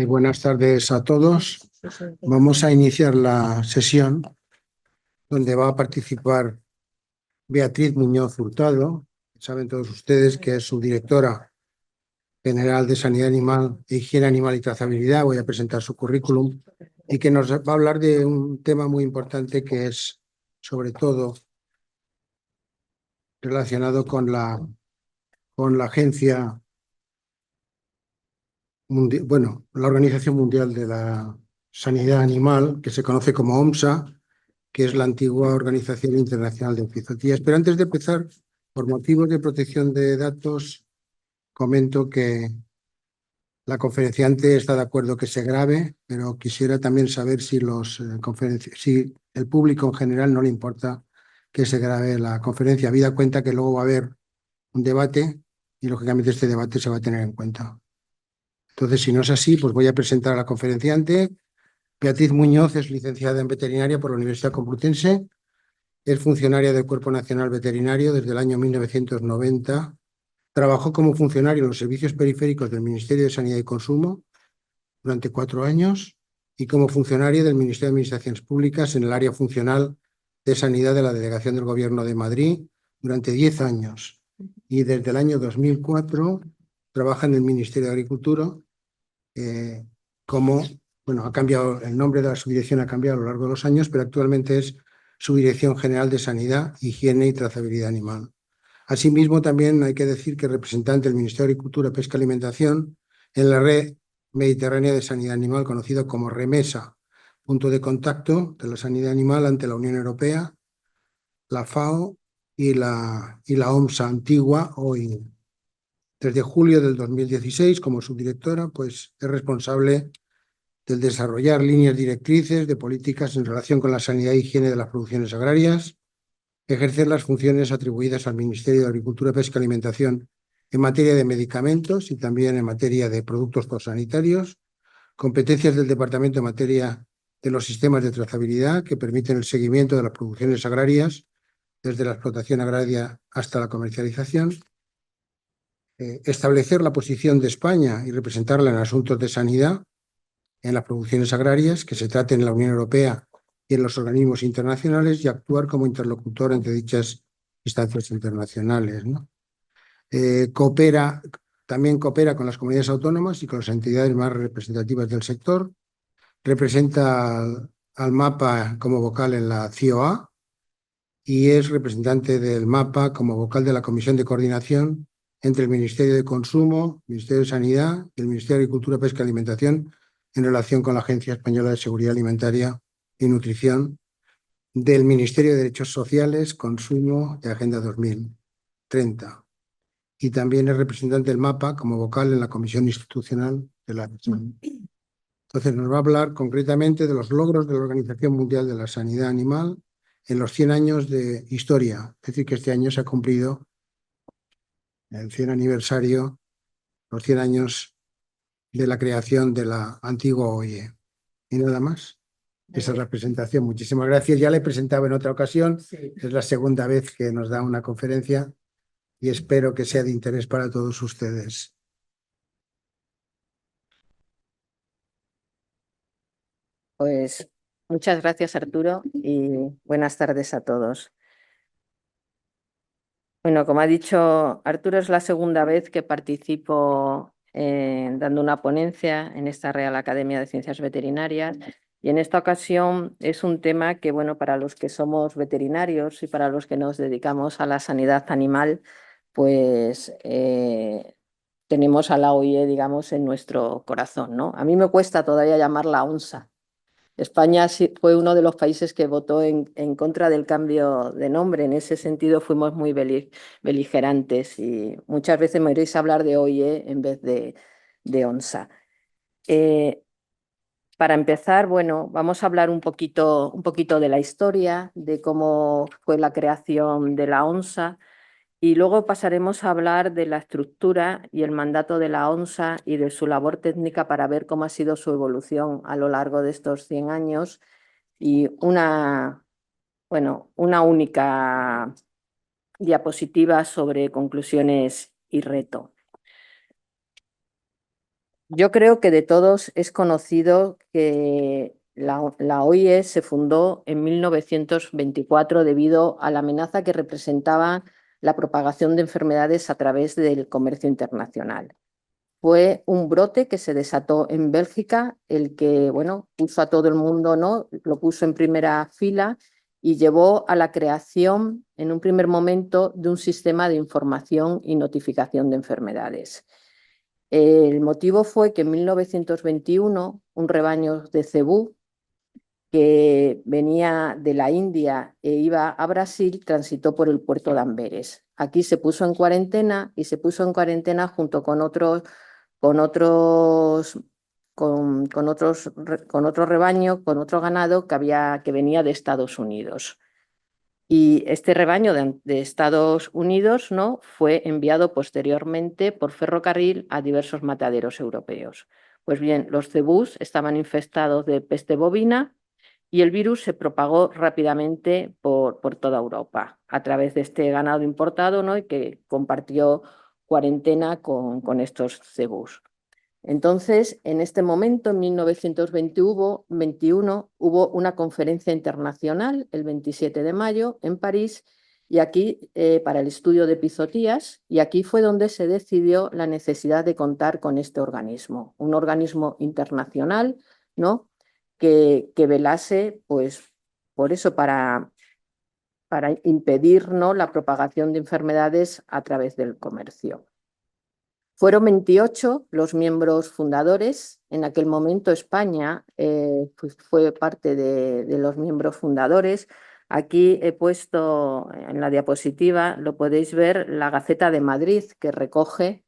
Buenas tardes a todos. Vamos a iniciar la sesión donde va a participar Beatriz Muñoz Hurtado. Saben todos ustedes que es subdirectora general de Sanidad Animal, Higiene Animal y Trazabilidad. Voy a presentar su currículum y que nos va a hablar de un tema muy importante que es, sobre todo, relacionado con la agencia la Organización Mundial de la Sanidad Animal, que se conoce como OMSA, que es la antigua Organización Internacional de Ofizotías. Pero antes de empezar, por motivos de protección de datos, comento que la conferenciante está de acuerdo que se grabe, pero quisiera también saber si si el público en general no le importa que se grabe la conferencia, habida cuenta que luego va a haber un debate y, lógicamente, este debate se va a tener en cuenta. Entonces, si no es así, pues voy a presentar a la conferenciante. Beatriz Muñoz es licenciada en veterinaria por la Universidad Complutense. Es funcionaria del Cuerpo Nacional Veterinario desde el año 1990. Trabajó como funcionario en los servicios periféricos del Ministerio de Sanidad y Consumo durante 4 años y como funcionaria del Ministerio de Administraciones Públicas en el área funcional de Sanidad de la Delegación del Gobierno de Madrid durante 10 años. Y desde el año 2004 trabaja en el Ministerio de Agricultura ha cambiado el nombre de la subdirección, ha cambiado a lo largo de los años, pero actualmente es Subdirección General de Sanidad, Higiene y Trazabilidad Animal. Asimismo, también hay que decir que es representante del Ministerio de Agricultura, Pesca y Alimentación en la Red Mediterránea de Sanidad Animal, conocido como REMESA, punto de contacto de la sanidad animal ante la Unión Europea, la FAO y la OMSA antigua, hoy. Desde julio del 2016, como subdirectora, pues es responsable del desarrollar líneas directrices de políticas en relación con la sanidad e higiene de las producciones agrarias, ejercer las funciones atribuidas al Ministerio de Agricultura, Pesca y Alimentación en materia de medicamentos y también en materia de productos sanitarios, competencias del Departamento en materia de los sistemas de trazabilidad que permiten el seguimiento de las producciones agrarias desde la explotación agraria hasta la comercialización, establecer la posición de España y representarla en asuntos de sanidad en las producciones agrarias que se traten en la Unión Europea y en los organismos internacionales y actuar como interlocutor entre dichas instancias internacionales, ¿no? También coopera con las comunidades autónomas y con las entidades más representativas del sector. Representa al MAPA como vocal en la CIOA y es representante del MAPA como vocal de la Comisión de Coordinación entre el Ministerio de Consumo, el Ministerio de Sanidad y el Ministerio de Agricultura, Pesca y Alimentación en relación con la Agencia Española de Seguridad Alimentaria y Nutrición del Ministerio de Derechos Sociales, Consumo y Agenda 2030. Y también es representante del MAPA como vocal en la Comisión Institucional de la Región. Entonces nos va a hablar concretamente de los logros de la Organización Mundial de la Sanidad Animal en los 100 años de historia. Es decir, que este año se ha cumplido el 100 aniversario, los 100 años de la creación de la antigua OIE. Y nada más. Esa es la presentación. Muchísimas gracias. Ya le presentaba en otra ocasión. Sí. Es la segunda vez que nos da una conferencia y espero que sea de interés para todos ustedes. Pues muchas gracias, Arturo, y buenas tardes a todos. Bueno, como ha dicho Arturo, es la segunda vez que participo dando una ponencia en esta Real Academia de Ciencias Veterinarias. Y en esta ocasión es un tema que, bueno, para los que somos veterinarios y para los que nos dedicamos a la sanidad animal, pues tenemos a la OIE, digamos, en nuestro corazón, ¿no? A mí me cuesta todavía llamarla ONSA. España fue uno de los países que votó en contra del cambio de nombre. En ese sentido fuimos muy beligerantes y muchas veces me oiréis hablar de OIE en vez de ONSA. Para empezar, bueno, vamos a hablar un poquito de la historia, de cómo fue la creación de la ONSA. Y luego pasaremos a hablar de la estructura y el mandato de la ONSA y de su labor técnica para ver cómo ha sido su evolución a lo largo de estos 100 años y una única diapositiva sobre conclusiones y reto. Yo creo que de todos es conocido que la OIE se fundó en 1924 debido a la amenaza que representaba la propagación de enfermedades a través del comercio internacional. Fue un brote que se desató en Bélgica, el que, bueno, puso a todo el mundo, ¿no? Lo puso en primera fila y llevó a la creación, en un primer momento, de un sistema de información y notificación de enfermedades. El motivo fue que en 1921 un rebaño de cebú que venía de la India e iba a Brasil transitó por el puerto de Amberes. Aquí se puso en cuarentena y se puso en cuarentena junto con con otros, con otro rebaño, con otro ganado que venía de Estados Unidos. Y este rebaño de Estados Unidos, ¿no?, fue enviado posteriormente por ferrocarril a diversos mataderos europeos. Pues bien, los cebús estaban infestados de peste bovina y el virus se propagó rápidamente por toda Europa a través de este ganado importado, ¿no?, y que compartió cuarentena con estos cebús. Entonces, en este momento, en 1921, hubo una conferencia internacional, el 27 de mayo, en París, y aquí para el estudio de epizotías, y aquí fue donde se decidió la necesidad de contar con este organismo, un organismo internacional, ¿no?, que velase, pues, por eso, para impedir, ¿no?, la propagación de enfermedades a través del comercio. Fueron 28 los miembros fundadores. En aquel momento España pues fue parte de los miembros fundadores. Aquí he puesto en la diapositiva, lo podéis ver, la Gaceta de Madrid que recoge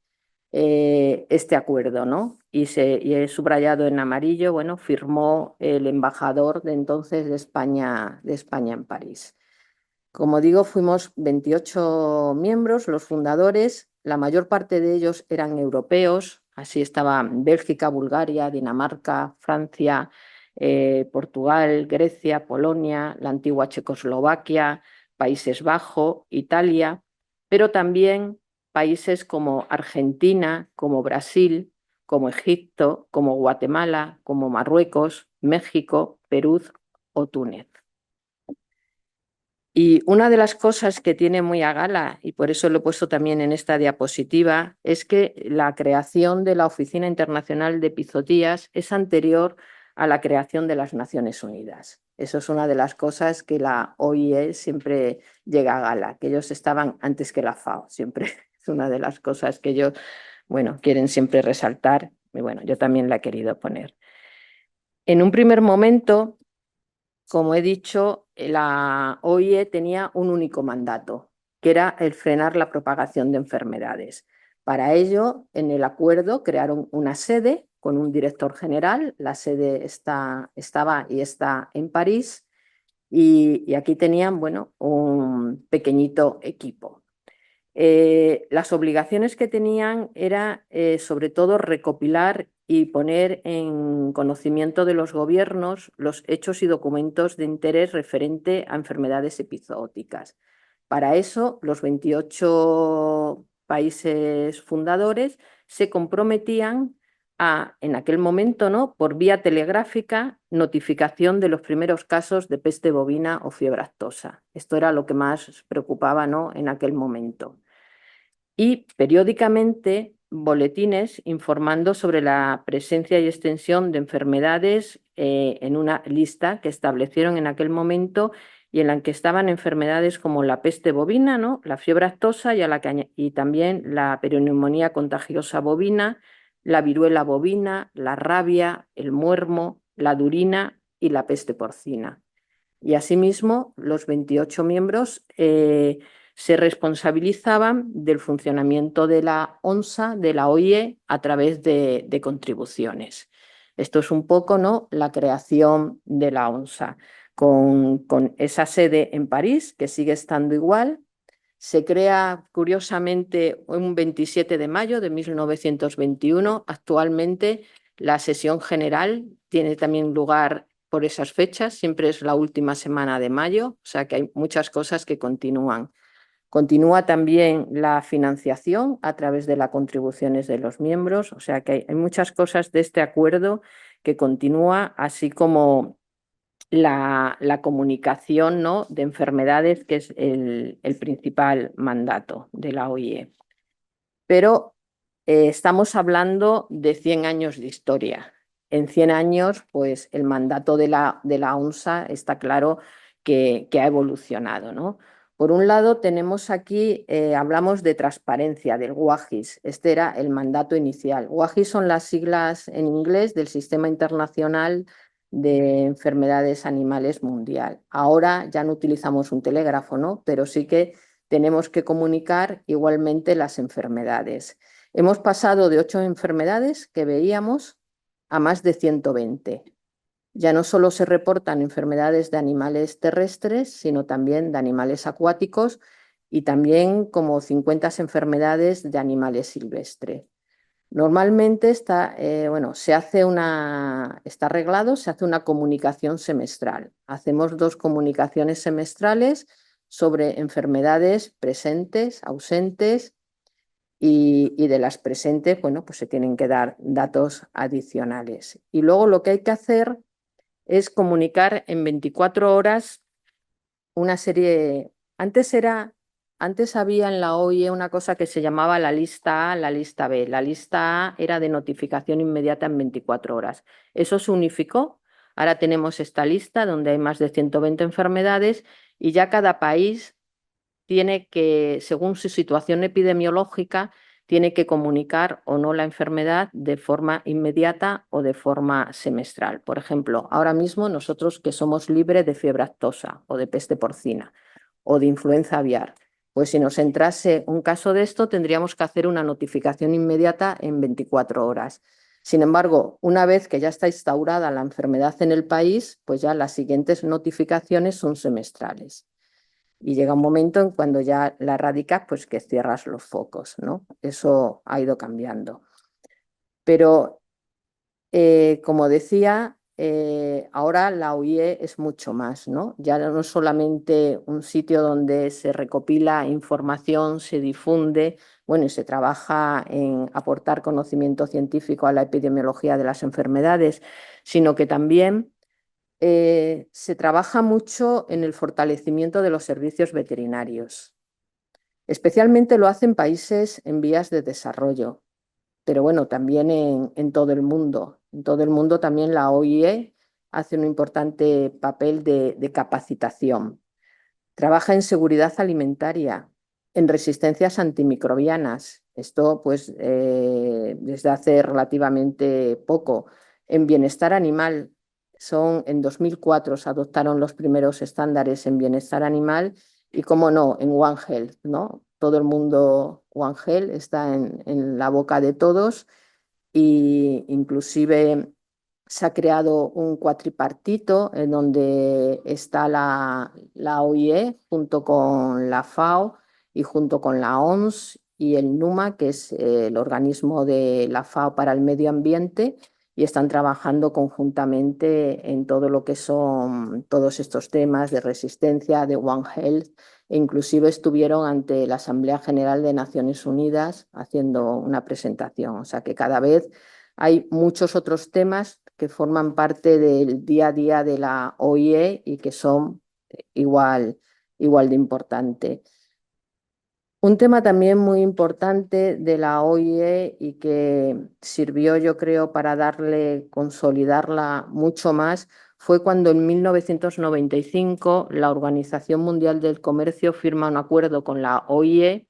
este acuerdo, ¿no? Y he subrayado en amarillo, bueno, firmó el embajador de entonces de España en París. Como digo, fuimos 28 miembros, los fundadores, la mayor parte de ellos eran europeos, así estaban Bélgica, Bulgaria, Dinamarca, Francia, Portugal, Grecia, Polonia, la antigua Checoslovaquia, Países Bajos, Italia, pero también países como Argentina, como Brasil, como Egipto, como Guatemala, como Marruecos, México, Perú o Túnez. Y una de las cosas que tiene muy a gala, y por eso lo he puesto también en esta diapositiva, es que la creación de la Oficina Internacional de Epizotías es anterior a la creación de las Naciones Unidas. Eso es una de las cosas que la OIE siempre llega a gala, que ellos estaban antes que la FAO, siempre es una de las cosas que ellos, bueno, quieren siempre resaltar, y bueno, yo también la he querido poner. En un primer momento, como he dicho, la OIE tenía un único mandato, que era el frenar la propagación de enfermedades. Para ello, en el acuerdo crearon una sede con un director general. La sede estaba y está en París y aquí tenían, bueno, un pequeñito equipo. Las obligaciones que tenían era sobre todo recopilar y poner en conocimiento de los gobiernos los hechos y documentos de interés referente a enfermedades epizooticas. Para eso, los 28 países fundadores se comprometían a, en aquel momento, ¿no?, por vía telegráfica, notificación de los primeros casos de peste bovina o fiebre aftosa. Esto era lo que más preocupaba, ¿no?, en aquel momento. Y periódicamente boletines informando sobre la presencia y extensión de enfermedades en una lista que establecieron en aquel momento y en la que estaban enfermedades como la peste bovina, ¿no?, la fiebre aftosa y también la perineumonía contagiosa bovina, la viruela bovina, la rabia, el muermo, la durina y la peste porcina. Y asimismo, los 28 miembros se responsabilizaban del funcionamiento de la ONSA, de la OIE, a través de contribuciones. Esto es un poco, ¿no?, la creación de la ONSA, con esa sede en París, que sigue estando igual. Se crea, curiosamente, un 27 de mayo de 1921. Actualmente, la sesión general tiene también lugar por esas fechas, siempre es la última semana de mayo, o sea que hay muchas cosas que continúan. Continúa también la financiación a través de las contribuciones de los miembros, o sea que hay muchas cosas de este acuerdo que continúa, así como la comunicación, ¿no?, de enfermedades, que es el principal mandato de la OIE. Pero estamos hablando de 100 años de historia. En 100 años, pues el mandato de la ONSA está claro que ha evolucionado, ¿no? Por un lado, tenemos aquí, hablamos de transparencia, del WAGIS. Este era el mandato inicial. WAGIS son las siglas en inglés del Sistema Internacional de Enfermedades Animales Mundial. Ahora ya no utilizamos un telégrafo, ¿no?, pero sí que tenemos que comunicar igualmente las enfermedades. Hemos pasado de 8 enfermedades que veíamos a más de 120. Ya no solo se reportan enfermedades de animales terrestres, sino también de animales acuáticos y también como 50 enfermedades de animales silvestres. Normalmente está arreglado, se hace una comunicación semestral. Hacemos 2 comunicaciones semestrales sobre enfermedades presentes, ausentes, y de las presentes, bueno, pues se tienen que dar datos adicionales. Y luego lo que hay que hacer es comunicar en 24 horas una serie. Antes había en la OIE una cosa que se llamaba la lista A, la lista B. La lista A era de notificación inmediata en 24 horas. Eso se unificó. Ahora tenemos esta lista donde hay más de 120 enfermedades y ya cada país tiene que, según su situación epidemiológica, tiene que comunicar o no la enfermedad de forma inmediata o de forma semestral. Por ejemplo, ahora mismo nosotros que somos libres de fiebre aftosa o de peste porcina o de influenza aviar, pues si nos entrase un caso de esto tendríamos que hacer una notificación inmediata en 24 horas. Sin embargo, una vez que ya está instaurada la enfermedad en el país, pues ya las siguientes notificaciones son semestrales. Y llega un momento en cuando ya la erradicas, pues que cierras los focos, ¿no? Eso ha ido cambiando. Pero, como decía, ahora la OIE es mucho más, ¿no? Ya no es solamente un sitio donde se recopila información, se difunde, bueno, y se trabaja en aportar conocimiento científico a la epidemiología de las enfermedades, sino que también se trabaja mucho en el fortalecimiento de los servicios veterinarios. Especialmente lo hacen países en vías de desarrollo, pero bueno, también en todo el mundo. En todo el mundo también la OIE hace un importante papel de capacitación. Trabaja en seguridad alimentaria, en resistencias antimicrobianas. Esto, pues, desde hace relativamente poco. En bienestar animal. En 2004 se adoptaron los primeros estándares en bienestar animal y, cómo no, en One Health, ¿no? Todo el mundo, One Health, está en la boca de todos, y inclusive se ha creado un cuatripartito en donde está la OIE junto con la FAO y junto con la OMS y el NUMA, que es el organismo de la FAO para el medio ambiente, y están trabajando conjuntamente en todo lo que son todos estos temas de resistencia, de One Health, e inclusive estuvieron ante la Asamblea General de Naciones Unidas haciendo una presentación. O sea que cada vez hay muchos otros temas que forman parte del día a día de la OIE y que son igual de importante. Un tema también muy importante de la OIE y que sirvió, yo creo, para consolidarla mucho más, fue cuando en 1995 la Organización Mundial del Comercio firma un acuerdo con la OIE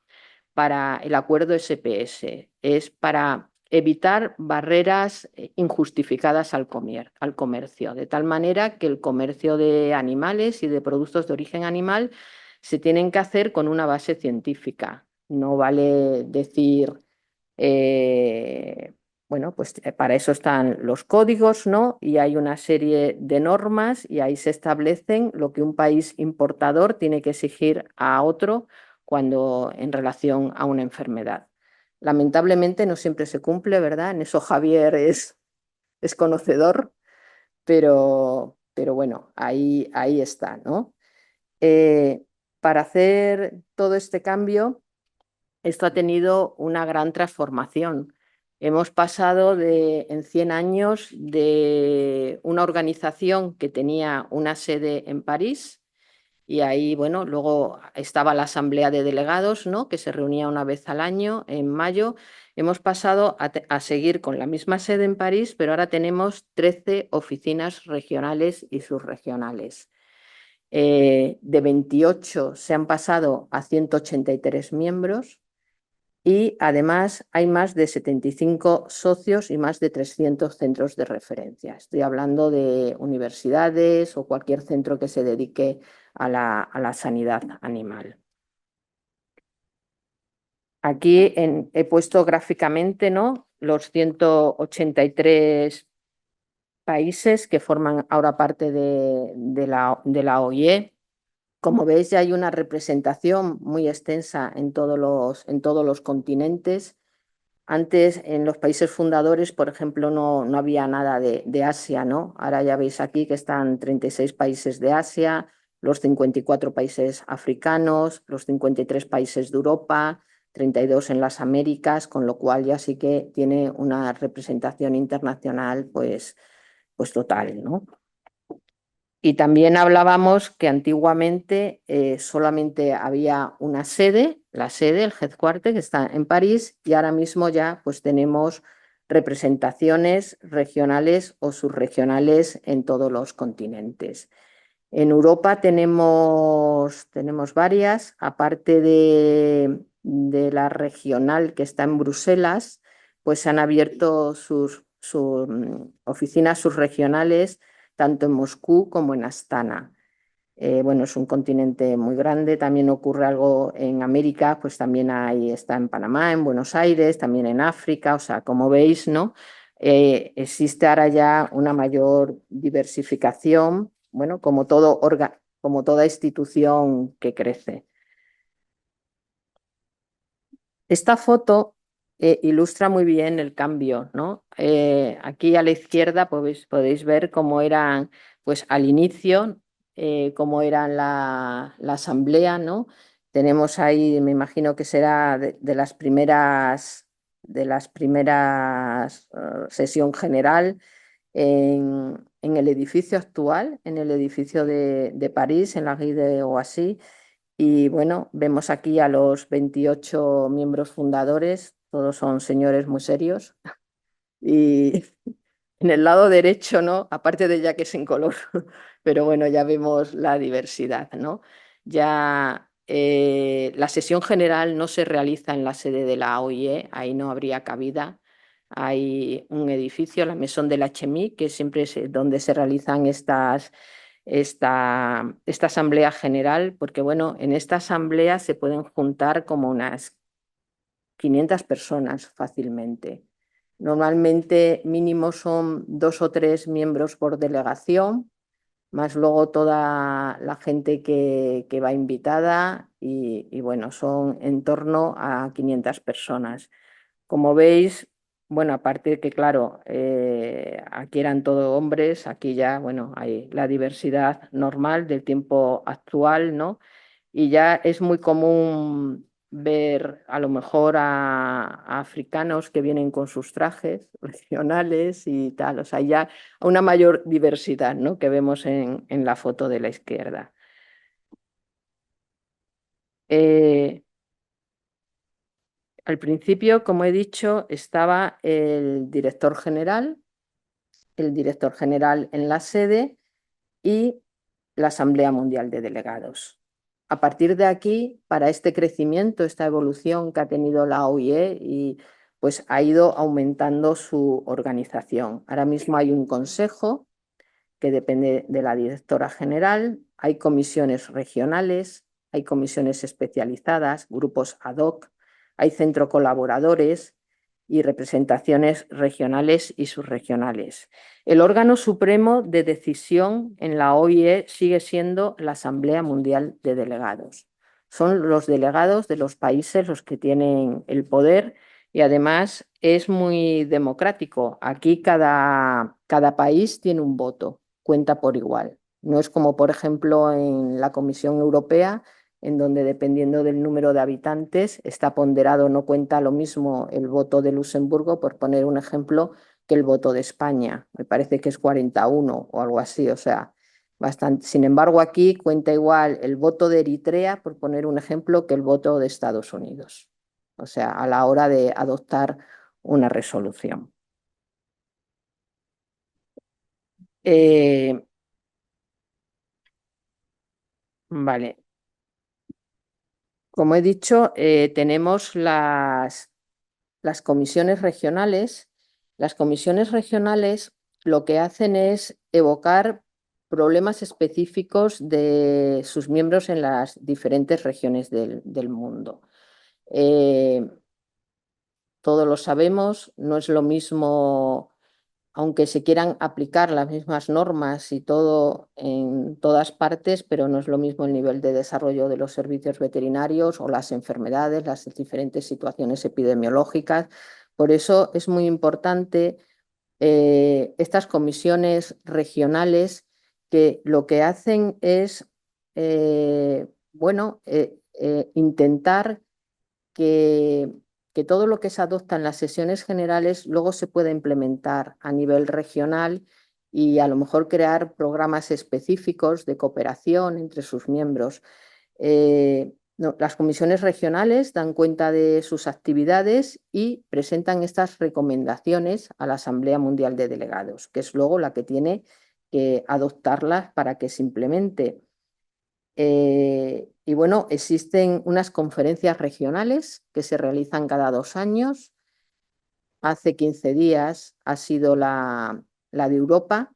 para el acuerdo SPS. Es para evitar barreras injustificadas al comercio, de tal manera que el comercio de animales y de productos de origen animal se tienen que hacer con una base científica. No vale decir, bueno, pues para eso están los códigos, ¿no? Y hay una serie de normas y ahí se establecen lo que un país importador tiene que exigir a otro cuando en relación a una enfermedad. Lamentablemente no siempre se cumple, ¿verdad? En eso Javier es conocedor, pero bueno, ahí está, ¿no? para hacer todo este cambio, esto ha tenido una gran transformación. Hemos pasado en 100 años de una organización que tenía una sede en París y ahí, bueno, luego estaba la Asamblea de Delegados, ¿no?, que se reunía una vez al año, en mayo. Hemos pasado a seguir con la misma sede en París, pero ahora tenemos 13 oficinas regionales y subregionales. De 28 se han pasado a 183 miembros y además hay más de 75 socios y más de 300 centros de referencia. Estoy hablando de universidades o cualquier centro que se dedique a la sanidad animal. Aquí he puesto gráficamente, ¿no?, los 183 países que forman ahora parte de la OIE. Como veis, ya hay una representación muy extensa en todos los continentes. Antes, en los países fundadores, por ejemplo, no había nada de Asia, ¿no? Ahora ya veis aquí que están 36 países de Asia, los 54 países africanos, los 53 países de Europa, 32 en las Américas, con lo cual ya sí que tiene una representación internacional pues total, ¿no? Y también hablábamos que antiguamente solamente había una sede, la sede, el headquarter, que está en París, y ahora mismo ya pues tenemos representaciones regionales o subregionales en todos los continentes. En Europa tenemos varias, aparte de la regional que está en Bruselas, pues se han abierto sus oficinas subregionales tanto en Moscú como en Astana. Bueno, es un continente muy grande, también ocurre algo en América, pues también está en Panamá, en Buenos Aires, también en África, o sea, como veis, ¿no? Existe ahora ya una mayor diversificación, bueno, como toda institución que crece. Esta foto ilustra muy bien el cambio, ¿no? Aquí a la izquierda podéis ver cómo eran, pues al inicio, cómo era la asamblea, ¿no? Tenemos ahí, me imagino que será de las primeras sesión general en el edificio actual, en el edificio de París, en la Rue de Oisy. Y bueno, vemos aquí a los 28 miembros fundadores, todos son señores muy serios. Y en el lado derecho, ¿no?, aparte de ya que es en color, pero bueno, ya vemos la diversidad, ¿no? Ya la sesión general no se realiza en la sede de la OIE, ahí no habría cabida. Hay un edificio, la Maison de la Chemie, que siempre es donde se realizan esta asamblea general, porque bueno, en esta asamblea se pueden juntar como unas 500 personas fácilmente. Normalmente mínimo son 2 o 3 miembros por delegación, más luego toda la gente que va invitada y bueno, son en torno a 500 personas. Como veis, bueno, aparte de que, claro, aquí eran todos hombres, aquí ya, bueno, hay la diversidad normal del tiempo actual, ¿no? Y ya es muy común ver a lo mejor a africanos que vienen con sus trajes regionales y tal, o sea, ya una mayor diversidad, ¿no?, que vemos en la foto de la izquierda. Al principio, como he dicho, estaba el director general en la sede y la Asamblea Mundial de Delegados. A partir de aquí, para este crecimiento, esta evolución que ha tenido la OIE, pues ha ido aumentando su organización. Ahora mismo hay un consejo que depende de la directora general, hay comisiones regionales, hay comisiones especializadas, grupos ad hoc, hay centro colaboradores y representaciones regionales y subregionales. El órgano supremo de decisión en la OIE sigue siendo la Asamblea Mundial de Delegados. Son los delegados de los países los que tienen el poder y además es muy democrático. Aquí cada país tiene un voto, cuenta por igual. No es como, por ejemplo, en la Comisión Europea, en donde dependiendo del número de habitantes está ponderado, no cuenta lo mismo el voto de Luxemburgo, por poner un ejemplo, que el voto de España. Me parece que es 41 o algo así, o sea, bastante. Sin embargo, aquí cuenta igual el voto de Eritrea, por poner un ejemplo, que el voto de Estados Unidos. O sea, a la hora de adoptar una resolución. Vale. Como he dicho, tenemos las comisiones regionales. Las comisiones regionales lo que hacen es evocar problemas específicos de sus miembros en las diferentes regiones del mundo. Todos lo sabemos, no es lo mismo, aunque se quieran aplicar las mismas normas y todo en todas partes, pero no es lo mismo el nivel de desarrollo de los servicios veterinarios o las enfermedades, las diferentes situaciones epidemiológicas. Por eso es muy importante estas comisiones regionales, que lo que hacen es intentar que, todo lo que se adopta en las sesiones generales luego se pueda implementar a nivel regional y a lo mejor crear programas específicos de cooperación entre sus miembros. Las comisiones regionales dan cuenta de sus actividades y presentan estas recomendaciones a la Asamblea Mundial de Delegados, que es luego la que tiene que adoptarlas para que se implemente. Y bueno, existen unas conferencias regionales que se realizan cada 2 años. Hace 15 días ha sido la de Europa,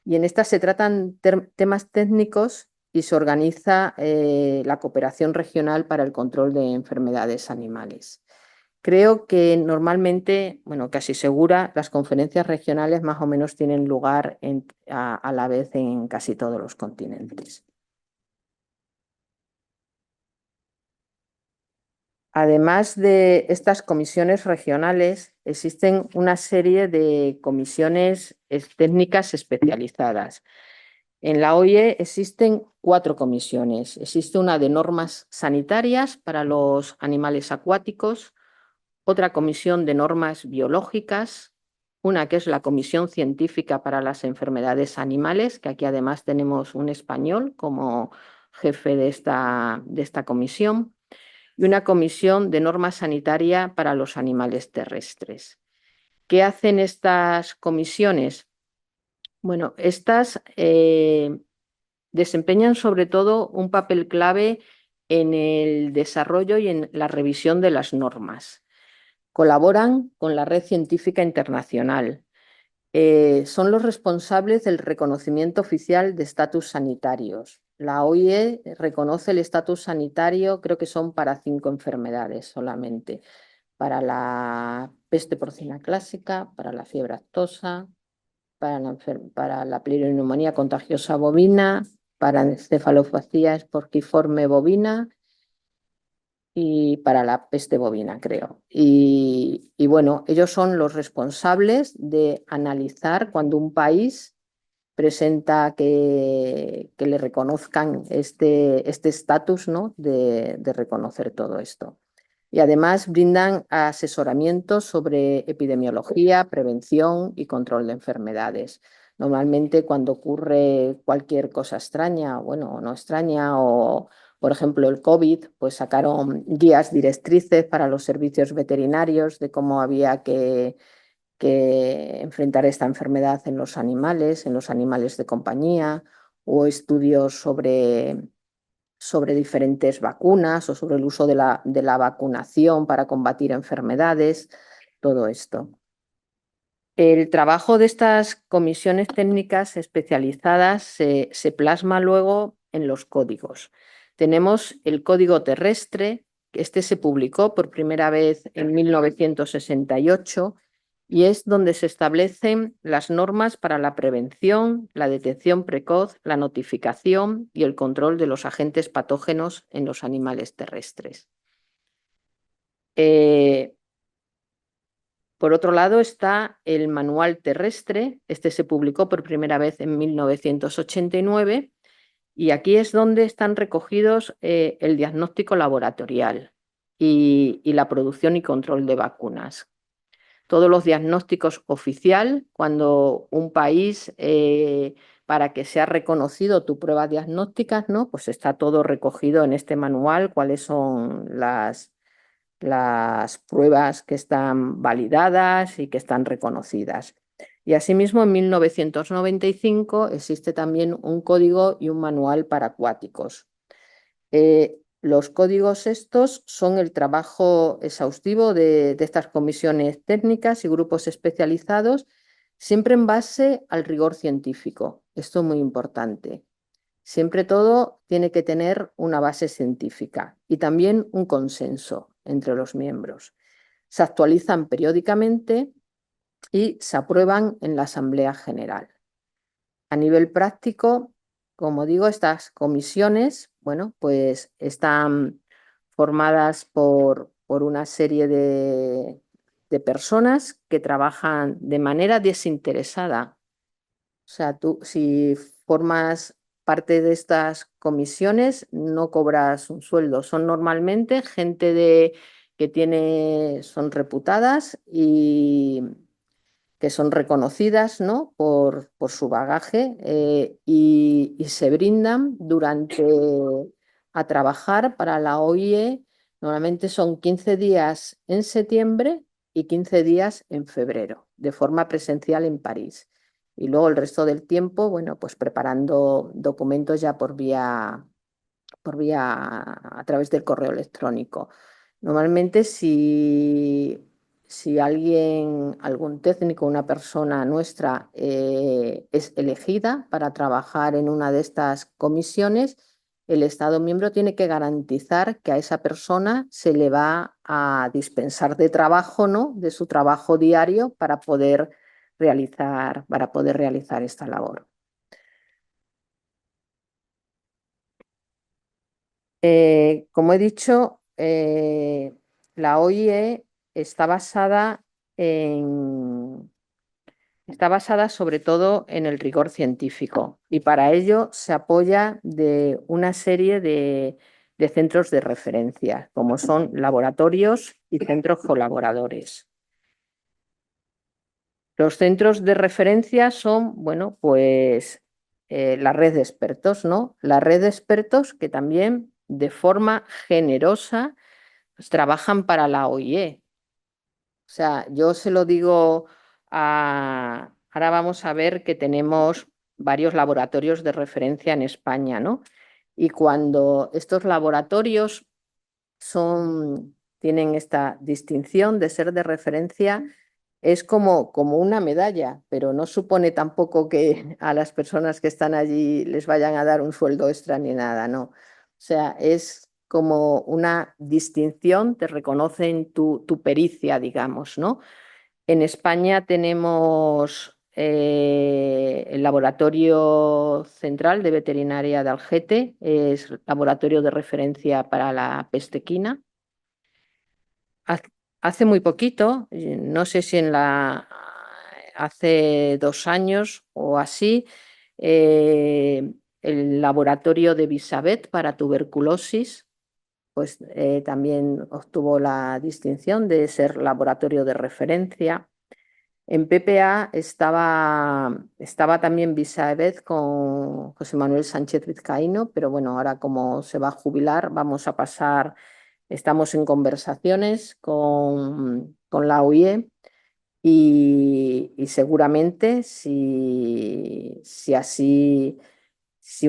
y en estas se tratan temas técnicos y se organiza la cooperación regional para el control de enfermedades animales. Creo que normalmente, bueno, casi segura, las conferencias regionales más o menos tienen lugar a la vez en casi todos los continentes. Además de estas comisiones regionales, existen una serie de comisiones técnicas especializadas. En la OIE existen 4 comisiones. Existe una de normas sanitarias para los animales acuáticos, otra comisión de normas biológicas, una que es la Comisión Científica para las Enfermedades Animales, que aquí además tenemos un español como jefe de esta comisión, y una comisión de norma sanitaria para los animales terrestres. ¿Qué hacen estas comisiones? Bueno, estas desempeñan sobre todo un papel clave en el desarrollo y en la revisión de las normas. Colaboran con la Red Científica Internacional. Son los responsables del reconocimiento oficial de estatus sanitarios. La OIE reconoce el estatus sanitario, creo que son para 5 enfermedades solamente: para la peste porcina clásica, para la fiebre aftosa, para la pneumonía contagiosa bovina, para encefalopatía esporquiforme bovina y para la peste bovina, creo. Y bueno, ellos son los responsables de analizar cuando un país presenta que le reconozcan este estatus, ¿no?, de reconocer todo esto. Y además brindan asesoramiento sobre epidemiología, prevención y control de enfermedades. Normalmente cuando ocurre cualquier cosa extraña, bueno, o no extraña, o por ejemplo el COVID, pues sacaron guías directrices para los servicios veterinarios de cómo había que enfrentar esta enfermedad en los animales de compañía, o estudios sobre diferentes vacunas o sobre el uso de la vacunación para combatir enfermedades, todo esto. El trabajo de estas comisiones técnicas especializadas se plasma luego en los códigos. Tenemos el Código Terrestre, que se publicó por primera vez en 1968, y es donde se establecen las normas para la prevención, la detección precoz, la notificación y el control de los agentes patógenos en los animales terrestres. Por otro lado está el Manual Terrestre. Se publicó por primera vez en 1989 Y aquí es donde están recogidos el diagnóstico laboratorial y la producción y control de vacunas. Todos los diagnósticos oficial, cuando un país, para que sea reconocido tu prueba diagnóstica, ¿no? Pues está todo recogido en este manual, cuáles son las pruebas que están validadas y que están reconocidas. Y asimismo, en 1995 existe también un código y un manual para acuáticos. Los códigos estos son el trabajo exhaustivo de estas comisiones técnicas y grupos especializados, siempre en base al rigor científico. Esto es muy importante. Siempre todo tiene que tener una base científica y también un consenso entre los miembros. Se actualizan periódicamente y se aprueban en la Asamblea General. A nivel práctico, como digo, estas comisiones, bueno, pues están formadas por una serie de personas que trabajan de manera desinteresada. O sea, tú si formas parte de estas comisiones no cobras un sueldo. Son normalmente gente son reputadas y que son reconocidas, ¿no? por su bagaje y se brindan a trabajar para la OIE. Normalmente son 15 días en septiembre y 15 días en febrero, de forma presencial en París. Y luego el resto del tiempo, bueno, pues preparando documentos ya por vía a través del correo electrónico. Normalmente si algún técnico, una persona nuestra es elegida para trabajar en una de estas comisiones, el Estado miembro tiene que garantizar que a esa persona se le va a dispensar de trabajo, ¿no? De su trabajo diario para poder realizar esta labor. Como he dicho, la OIE en, está basada sobre todo en el rigor científico y para ello se apoya de una serie de centros de referencia, como son laboratorios y centros colaboradores. Los centros de referencia son, bueno, pues la red de expertos, ¿no? La red de expertos que también de forma generosa pues, trabajan para la OIE. O sea, yo se lo digo ahora vamos a ver que tenemos varios laboratorios de referencia en España, ¿no? Y cuando estos laboratorios tienen esta distinción de ser de referencia, es como una medalla, pero no supone tampoco que a las personas que están allí les vayan a dar un sueldo extra ni nada, no. O sea, es como una distinción, te reconocen tu pericia, digamos, ¿no? En España tenemos el Laboratorio Central de Veterinaria de Algete, es laboratorio de referencia para la peste equina. Hace muy poquito, no sé si hace 2 años o así, el laboratorio de Visabet para tuberculosis, pues también obtuvo la distinción de ser laboratorio de referencia. En PPA estaba también Visabet con José Manuel Sánchez Vizcaíno, pero bueno, ahora como se va a jubilar, estamos en conversaciones con la OIE y seguramente si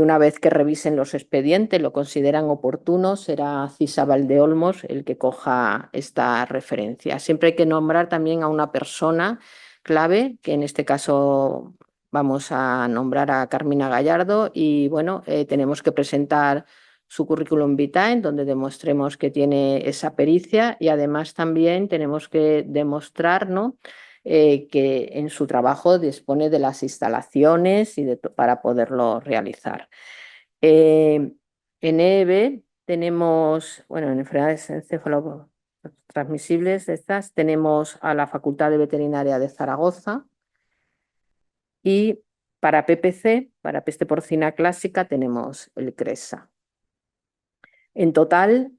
una vez que revisen los expedientes lo consideran oportuno, será Cisa Valdeolmos el que coja esta referencia. Siempre hay que nombrar también a una persona clave, que en este caso vamos a nombrar a Carmina Gallardo y bueno, tenemos que presentar su currículum vitae, en donde demostremos que tiene esa pericia y además también tenemos que demostrar, ¿no? Que en su trabajo dispone de las instalaciones para poderlo realizar. En EEB tenemos, bueno, en enfermedades encefalotransmisibles estas, tenemos a la Facultad de Veterinaria de Zaragoza y para PPC, para peste porcina clásica tenemos el CRESA. En total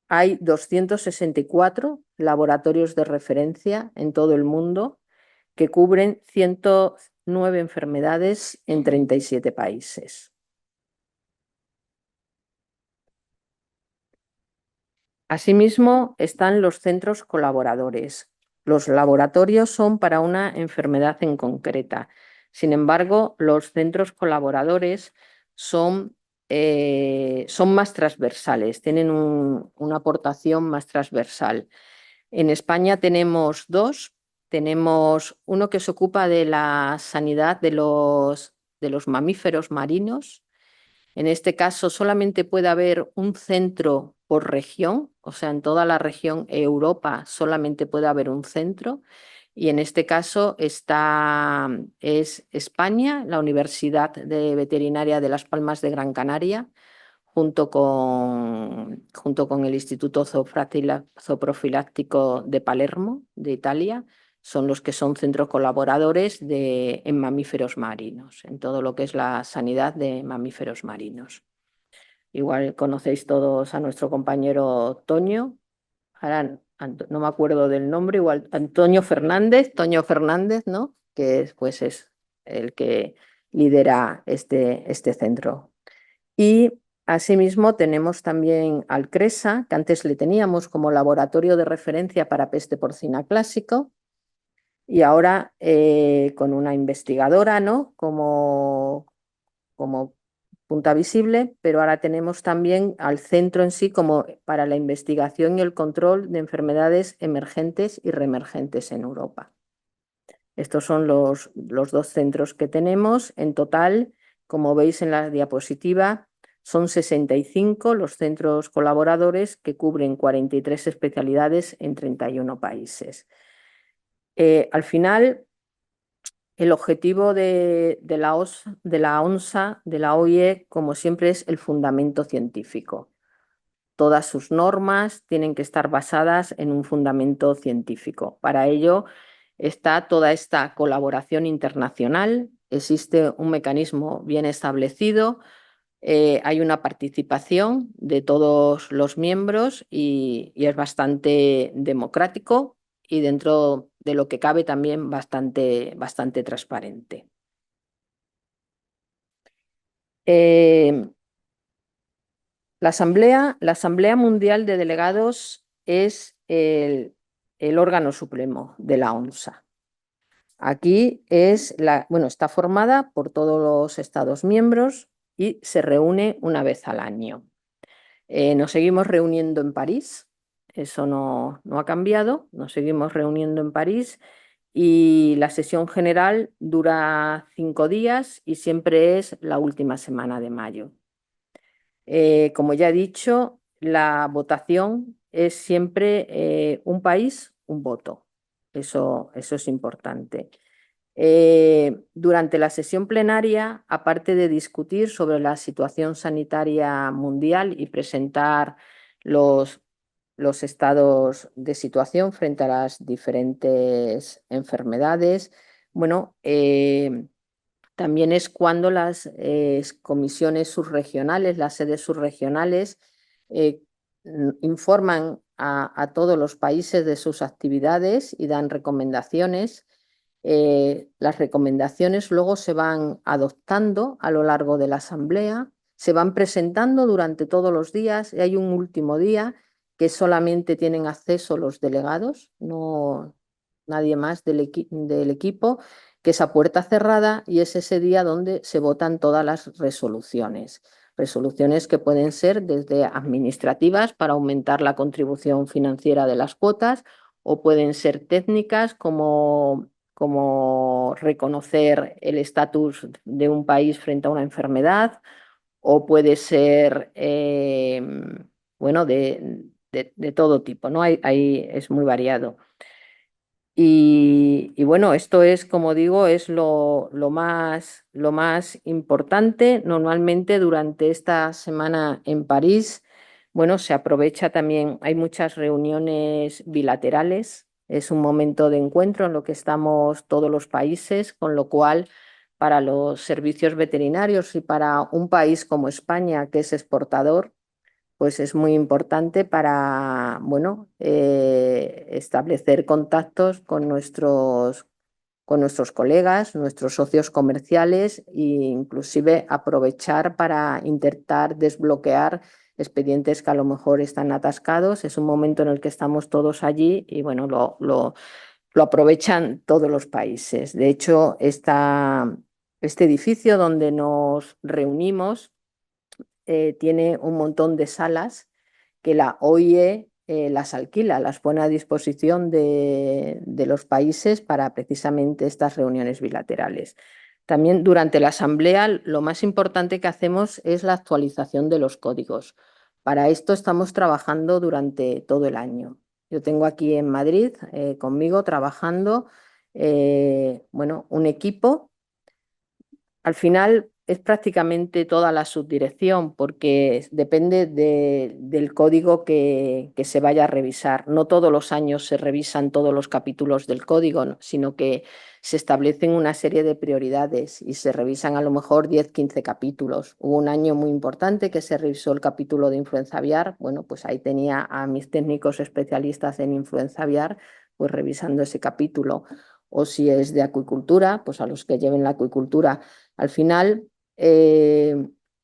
hay 264 laboratorios de referencia en todo el mundo que cubren 109 enfermedades en 37 países. Asimismo, están los centros colaboradores. Los laboratorios son para una enfermedad en concreta. Sin embargo, los centros colaboradores son más transversales, tienen una aportación más transversal. En España tenemos dos. Tenemos uno que se ocupa de la sanidad de los mamíferos marinos. En este caso solamente puede haber un centro por región, o sea, en toda la región Europa solamente puede haber un centro. Y en este caso es España, la Universidad de Veterinaria de Las Palmas de Gran Canaria, junto con el Instituto Zooprofiláctico de Palermo, de Italia, son los que son centros colaboradores en mamíferos marinos, en todo lo que es la sanidad de mamíferos marinos. Igual conocéis todos a nuestro compañero Toño, ahora no me acuerdo del nombre, igual Toño Fernández, ¿no? Que pues es el que lidera este centro. Y asimismo tenemos también al CRESA, que antes le teníamos como laboratorio de referencia para peste porcina clásico, y ahora con una investigadora, ¿no? como punta visible, pero ahora tenemos también al centro en sí como para la investigación y el control de enfermedades emergentes y reemergentes en Europa. Estos son los dos centros que tenemos. En total, como veis en la diapositiva, son 65 los centros colaboradores que cubren 43 especialidades en 31 países. Al final, el objetivo de la ONSA, de la OIE, como siempre, es el fundamento científico. Todas sus normas tienen que estar basadas en un fundamento científico. Para ello está toda esta colaboración internacional, existe un mecanismo bien establecido, hay una participación de todos los miembros y es bastante democrático y dentro de lo que cabe también bastante transparente. La Asamblea Mundial de Delegados es el órgano supremo de la ONSA. Aquí está formada por todos los Estados miembros y se reúne una vez al año. Nos seguimos reuniendo en París, eso no ha cambiado, nos seguimos reuniendo en París y la sesión general dura 5 días y siempre es la última semana de mayo. Como ya he dicho, la votación es siempre un país, un voto. Eso es importante. Durante la sesión plenaria, aparte de discutir sobre la situación sanitaria mundial y presentar los estados de situación frente a las diferentes enfermedades, bueno, también es cuando las comisiones subregionales, las sedes subregionales, informan a todos los países de sus actividades y dan recomendaciones. Las recomendaciones luego se van adoptando a lo largo de la asamblea, se van presentando durante todos los días y hay un último día que solamente tienen acceso los delegados, no nadie más del equipo, que es a puerta cerrada y es ese día donde se votan todas las resoluciones. Resoluciones que pueden ser desde administrativas para aumentar la contribución financiera de las cuotas o pueden ser técnicas como reconocer el estatus de un país frente a una enfermedad o puede ser bueno, de todo tipo, ¿no? Es muy variado. Y bueno, esto es, como digo, es lo más importante. Normalmente durante esta semana en París, bueno, se aprovecha también, hay muchas reuniones bilaterales, es un momento de encuentro en lo que estamos todos los países, con lo cual para los servicios veterinarios y para un país como España, que es exportador, pues es muy importante para, bueno, establecer contactos con nuestros colegas, nuestros socios comerciales e inclusive aprovechar para intentar desbloquear expedientes que a lo mejor están atascados. Es un momento en el que estamos todos allí y bueno, lo aprovechan todos los países. De hecho, este edificio donde nos reunimos tiene un montón de salas que la OIE las alquila, las pone a disposición de los países para precisamente estas reuniones bilaterales. También durante la asamblea lo más importante que hacemos es la actualización de los códigos. Para esto estamos trabajando durante todo el año. Yo tengo aquí en Madrid conmigo trabajando bueno, un equipo. Al final es prácticamente toda la subdirección porque depende del código que se vaya a revisar. No todos los años se revisan todos los capítulos del código, ¿no? Sino que se establecen una serie de prioridades y se revisan a lo mejor 10, 15 capítulos. Hubo un año muy importante que se revisó el capítulo de influenza aviar. Bueno, pues ahí tenía a mis técnicos especialistas en influenza aviar, pues revisando ese capítulo. O si es de acuicultura, pues a los que lleven la acuicultura. Al final,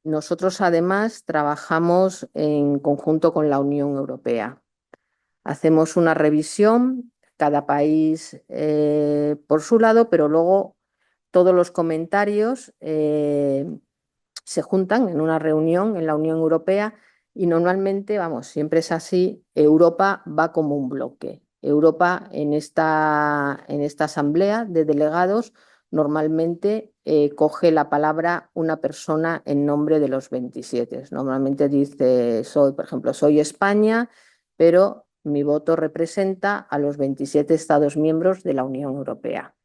nosotros además trabajamos en conjunto con la Unión Europea. Hacemos una revisión, cada país por su lado, pero luego todos los comentarios se juntan en una reunión en la Unión Europea y normalmente, vamos, siempre es así, Europa va como un bloque. Europa en esta asamblea de delegados normalmente coge la palabra una persona en nombre de los 27. Normalmente dice, por ejemplo, soy España, pero mi voto representa a los 27 Estados miembros de la Unión Europea.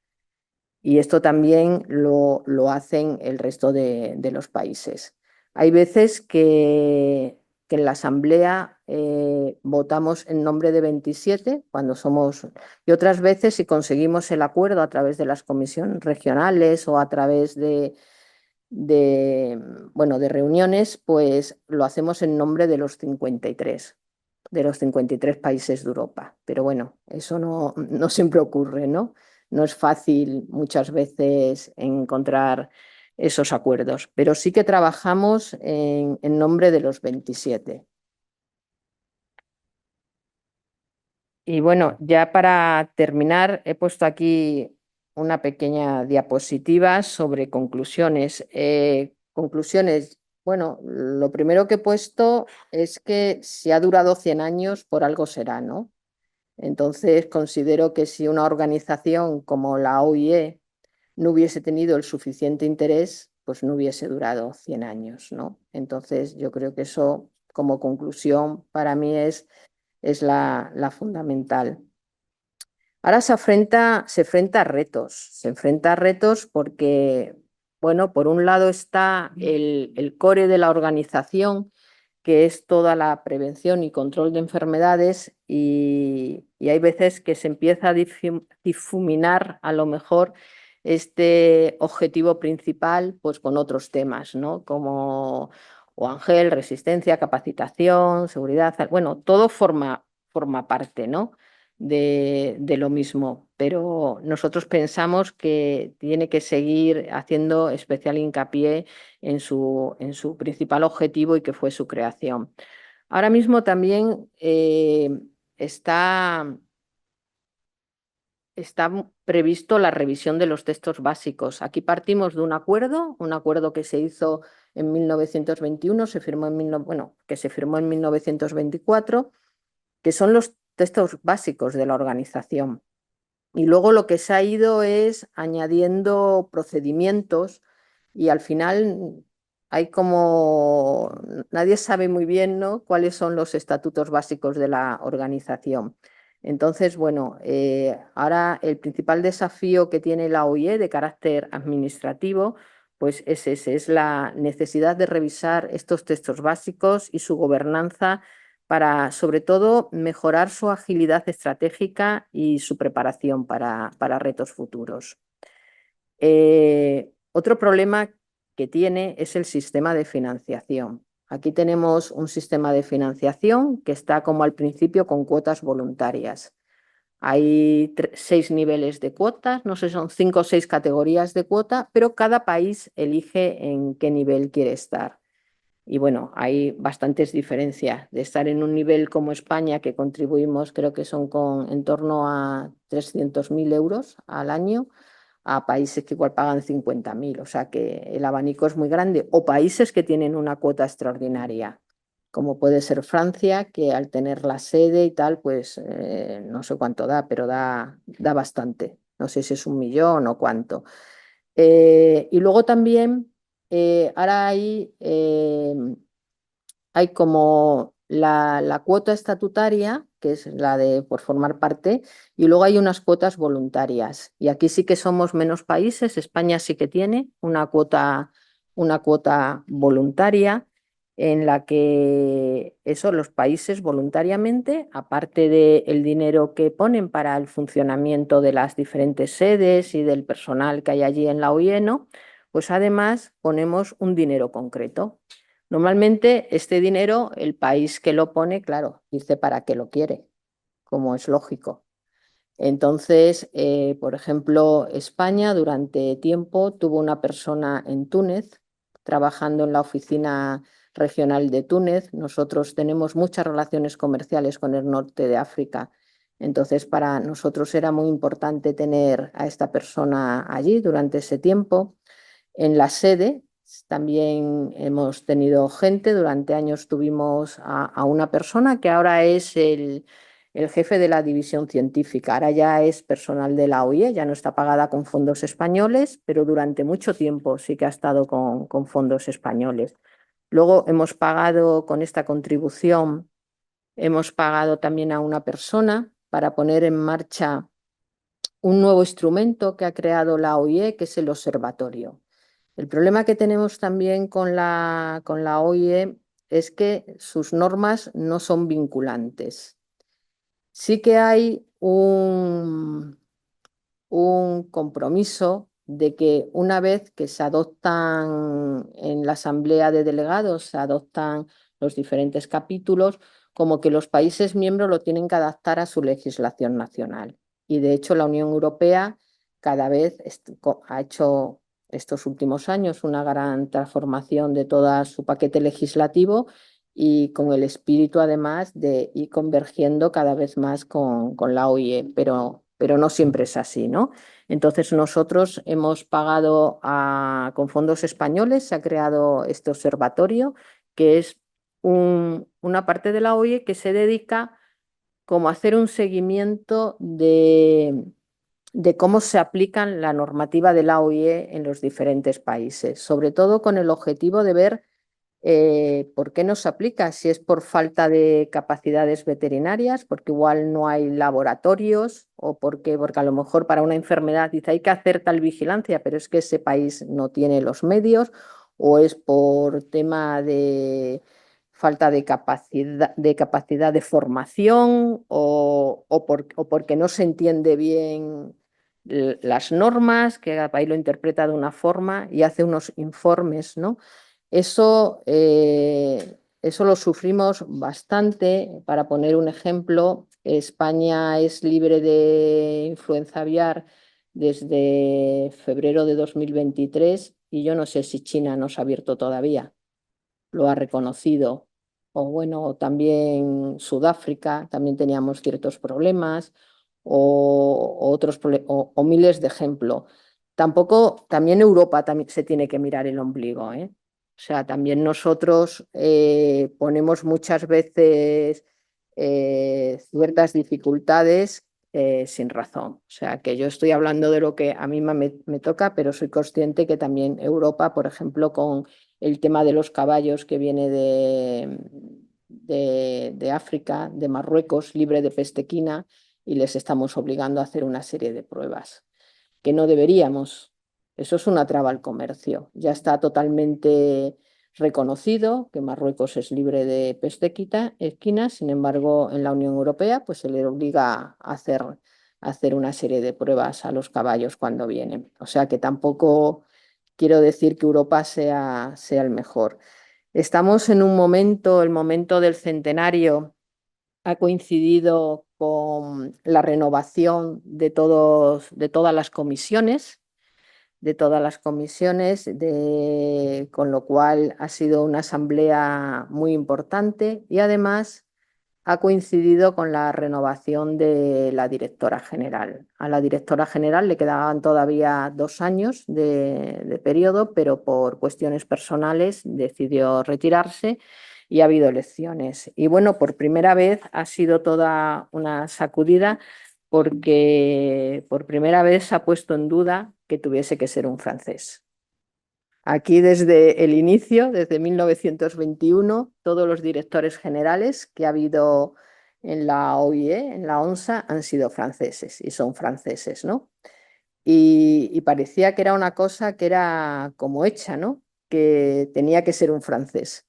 Y esto también lo hacen el resto de los países. Hay veces que en la Asamblea votamos en nombre de 27 cuando somos, y otras veces si conseguimos el acuerdo a través de las comisiones regionales o a través bueno, de reuniones, pues lo hacemos en nombre de los 53 países de Europa. Pero bueno, eso no siempre ocurre, ¿no? No es fácil muchas veces encontrar esos acuerdos, pero sí que trabajamos en nombre de los 27. Y bueno, ya para terminar, he puesto aquí una pequeña diapositiva sobre conclusiones. Conclusiones, bueno, lo primero que he puesto es que si ha durado 100 años, por algo será, ¿no? Entonces, considero que si una organización como la OIE no hubiese tenido el suficiente interés, pues no hubiese durado 100 años, ¿no? Entonces, yo creo que eso, como conclusión, para mí es la fundamental. Ahora se enfrenta a retos porque, bueno, por un lado está el core de la organización, que es toda la prevención y control de enfermedades y hay veces que se empieza a difuminar a lo mejor este objetivo principal pues con otros temas, ¿no? Como OANGEL, resistencia, capacitación, seguridad, bueno, todo forma parte, ¿no? de lo mismo, pero nosotros pensamos que tiene que seguir haciendo especial hincapié en su principal objetivo y que fue su creación. Ahora mismo también está previsto la revisión de los textos básicos. Aquí partimos de un acuerdo que se hizo en 1921, que se firmó en 1924, que son los textos básicos de la organización. Y luego lo que se ha ido es añadiendo procedimientos y al final hay como, nadie sabe muy bien, ¿no?, cuáles son los estatutos básicos de la organización. Entonces, bueno, ahora el principal desafío que tiene la OIE de carácter administrativo, pues es ese, es la necesidad de revisar estos textos básicos y su gobernanza para, sobre todo, mejorar su agilidad estratégica y su preparación para retos futuros. Otro problema que tiene es el sistema de financiación. Aquí tenemos un sistema de financiación que está como al principio con cuotas voluntarias. Hay 6 niveles de cuotas, no sé, son 5 o 6 categorías de cuota, pero cada país elige en qué nivel quiere estar. Y bueno, hay bastantes diferencias de estar en un nivel como España, que contribuimos, creo que son en torno a 300.000 euros al año, a países que igual pagan 50.000. O sea que el abanico es muy grande. O países que tienen una cuota extraordinaria, como puede ser Francia, que al tener la sede y tal, pues no sé cuánto da, pero da bastante. No sé si es 1 millón o cuánto. Y luego también, ahora hay como la cuota estatutaria, que es la de por formar parte, y luego hay unas cuotas voluntarias. Y aquí sí que somos menos países. España sí que tiene una cuota voluntaria en la que los países voluntariamente, aparte del dinero que ponen para el funcionamiento de las diferentes sedes y del personal que hay allí en la OIE, ¿no? Pues además ponemos un dinero concreto. Normalmente este dinero, el país que lo pone, claro, dice para qué lo quiere, como es lógico. Entonces, por ejemplo, España durante tiempo tuvo una persona en Túnez trabajando en la oficina regional de Túnez. Nosotros tenemos muchas relaciones comerciales con el norte de África. Entonces, para nosotros era muy importante tener a esta persona allí durante ese tiempo. En la sede también hemos tenido gente. Durante años tuvimos a una persona que ahora es el jefe de la división científica. Ahora ya es personal de la OIE, ya no está pagada con fondos españoles, pero durante mucho tiempo sí que ha estado con fondos españoles. Luego hemos pagado con esta contribución, hemos pagado también a una persona para poner en marcha un nuevo instrumento que ha creado la OIE, que es el observatorio. El problema que tenemos también con la OIE es que sus normas no son vinculantes. Sí que hay un compromiso de que una vez que se adoptan en la Asamblea de Delegados, se adoptan los diferentes capítulos, como que los países miembros lo tienen que adaptar a su legislación nacional. Y de hecho la Unión Europea cada vez ha hecho estos últimos años una gran transformación de todo su paquete legislativo y con el espíritu además de ir convergiendo cada vez más con la OIE, pero no siempre es así, ¿no? Entonces nosotros hemos pagado con fondos españoles, se ha creado este observatorio, que es una parte de la OIE que se dedica como a hacer un seguimiento de cómo se aplica la normativa de la OIE en los diferentes países, sobre todo con el objetivo de ver ¿por qué no se aplica? Si es por falta de capacidades veterinarias, porque igual no hay laboratorios, o porque a lo mejor para una enfermedad dice hay que hacer tal vigilancia, pero es que ese país no tiene los medios, o es por tema de falta de capacidad de formación, o porque no se entiende bien las normas, que cada país lo interpreta de una forma y hace unos informes, ¿no? Eso lo sufrimos bastante. Para poner un ejemplo, España es libre de influenza aviar desde febrero de 2023 y yo no sé si China nos ha abierto todavía, lo ha reconocido. O bueno, también Sudáfrica, también teníamos ciertos problemas, o miles de ejemplos. Tampoco, también Europa también se tiene que mirar el ombligo, ¿eh? O sea, también nosotros ponemos muchas veces ciertas dificultades sin razón. O sea, que yo estoy hablando de lo que a mí me toca, pero soy consciente que también Europa, por ejemplo, con el tema de los caballos que viene de África, de Marruecos, libre de peste equina, y les estamos obligando a hacer una serie de pruebas que no deberíamos. Eso es una traba al comercio. Ya está totalmente reconocido que Marruecos es libre de peste equina, sin embargo, en la Unión Europea pues se le obliga a hacer una serie de pruebas a los caballos cuando vienen. O sea que tampoco quiero decir que Europa sea el mejor. Estamos en un momento, el momento del centenario ha coincidido con la renovación de todas las comisiones, con lo cual ha sido una asamblea muy importante y además ha coincidido con la renovación de la directora general. A la directora general le quedaban todavía 2 años de periodo, pero por cuestiones personales decidió retirarse y ha habido elecciones. Y bueno, por primera vez ha sido toda una sacudida porque por primera vez se ha puesto en duda que tuviese que ser un francés. Aquí desde el inicio, desde 1921, todos los directores generales que ha habido en la OIE, en la ONSA, han sido franceses y son franceses, ¿no? Y parecía que era una cosa que era como hecha, ¿no? Que tenía que ser un francés.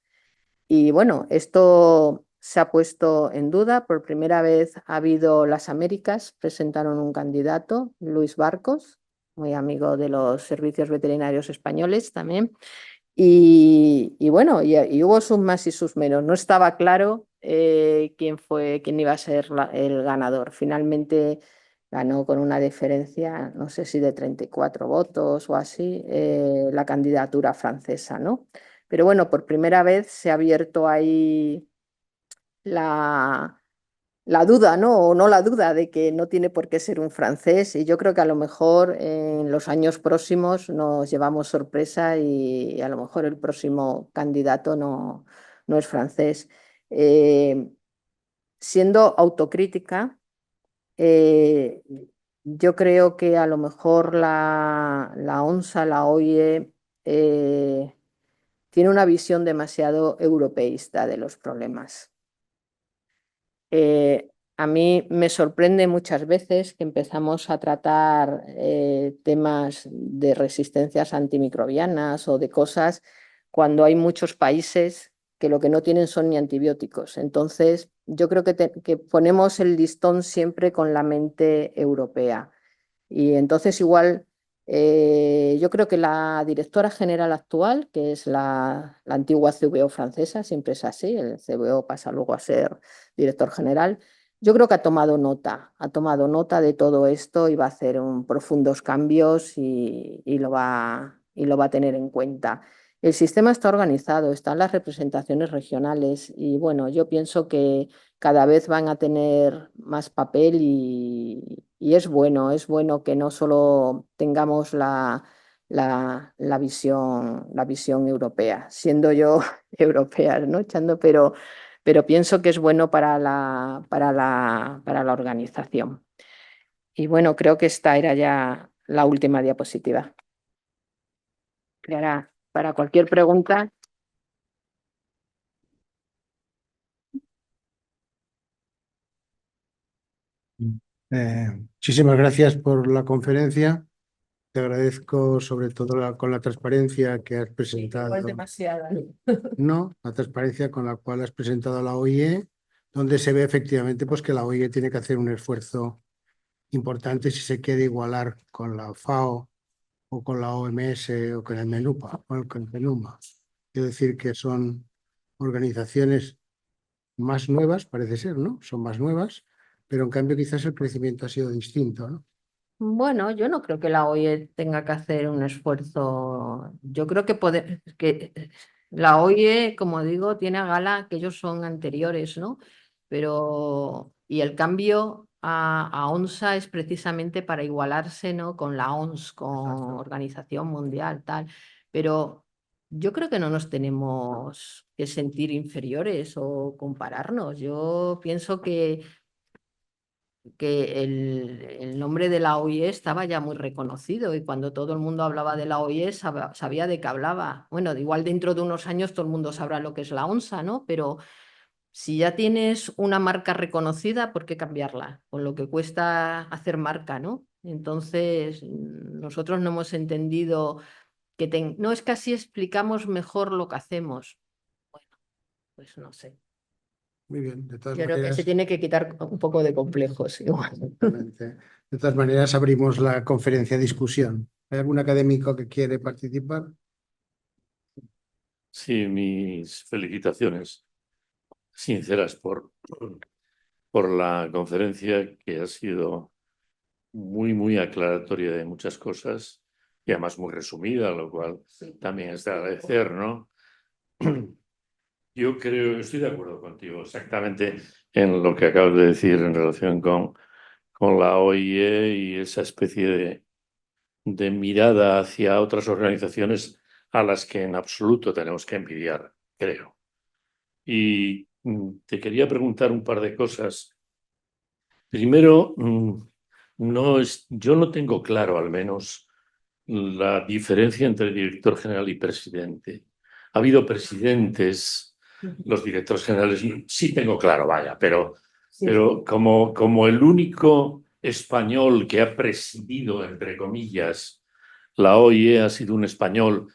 Y bueno, esto se ha puesto en duda. Por primera vez ha habido las Américas, presentaron un candidato, Luis Barcos, muy amigo de los servicios veterinarios españoles también. Y bueno, y hubo sus más y sus menos. No estaba claro quién iba a ser el ganador. Finalmente ganó con una diferencia, no sé si de 34 votos o así, la candidatura francesa, ¿no? Pero bueno, por primera vez se ha abierto ahí la, la duda, ¿no? O no la duda de que no tiene por qué ser un francés. Y yo creo que a lo mejor en los años próximos nos llevamos sorpresa y a lo mejor el próximo candidato no es francés. Eh, Siendo autocrítica, eh, yo creo que a lo mejor la ONSA, la OIE, tiene una visión demasiado europeísta de los problemas. A mí me sorprende muchas veces que empezamos a tratar temas de resistencias antimicrobianas o de cosas cuando hay muchos países que lo que no tienen son ni antibióticos. Entonces, yo creo que ponemos el listón siempre con la mente europea. Y entonces igual, yo creo que la directora general actual, que es la antigua CVO francesa, siempre es así, el CVO pasa luego a ser director general, yo creo que ha tomado nota de todo esto y va a hacer profundos cambios y lo va a tener en cuenta. El sistema está organizado, están las representaciones regionales y bueno, yo pienso que cada vez van a tener más papel y es bueno que no solo tengamos la visión europea, siendo yo europea, ¿no? Pero pienso que es bueno para la organización. Y bueno, creo que esta era ya la última diapositiva. Clara, para cualquier pregunta. Muchísimas gracias por la conferencia. Te agradezco sobre todo con la transparencia que has presentado. Es demasiada. No, la transparencia con la cual has presentado la OIE, donde se ve efectivamente pues, que la OIE tiene que hacer un esfuerzo importante si se quiere igualar con la FAO o con la OMS o con el MENUPA o con el PENUMA. Quiero decir que son organizaciones más nuevas, parece ser, ¿no? Son más nuevas, pero en cambio quizás el crecimiento ha sido distinto, ¿no? Bueno, yo no creo que la OIE tenga que hacer un esfuerzo. Yo creo que la OIE, como digo, tiene a gala que ellos son anteriores, ¿no? Y el cambio a ONSA es precisamente para igualarse, ¿no? Con la OMS, con Organización Mundial, tal. Pero yo creo que no nos tenemos que sentir inferiores o compararnos. Yo pienso que el nombre de la OIE estaba ya muy reconocido y cuando todo el mundo hablaba de la OIE sabía de qué hablaba. Bueno, igual dentro de unos años todo el mundo sabrá lo que es la ONSA, ¿no? Pero si ya tienes una marca reconocida, ¿por qué cambiarla? Con lo que cuesta hacer marca, ¿no? Entonces, nosotros no hemos entendido no es que así explicamos mejor lo que hacemos. Bueno, pues no sé. Muy bien, de todas Yo creo que maneras, se tiene que quitar un poco de complejos igual. exactamente. De todas maneras, abrimos la conferencia de discusión. ¿Hay algún académico que quiere participar? Sí, mis felicitaciones sinceras por la conferencia, que ha sido muy aclaratoria de muchas cosas y además muy resumida, lo cual también es de agradecer, ¿no? Yo creo, estoy de acuerdo contigo exactamente en lo que acabas de decir en relación con la OIE y esa especie de mirada hacia otras organizaciones a las que en absoluto tenemos que envidiar, creo. Y te quería preguntar un par de cosas. Primero, yo no tengo claro, al menos, la diferencia entre director general y presidente. Ha habido presidentes, los directores generales, sí tengo claro, vaya, pero como el único español que ha presidido, entre comillas, la OIE ha sido un español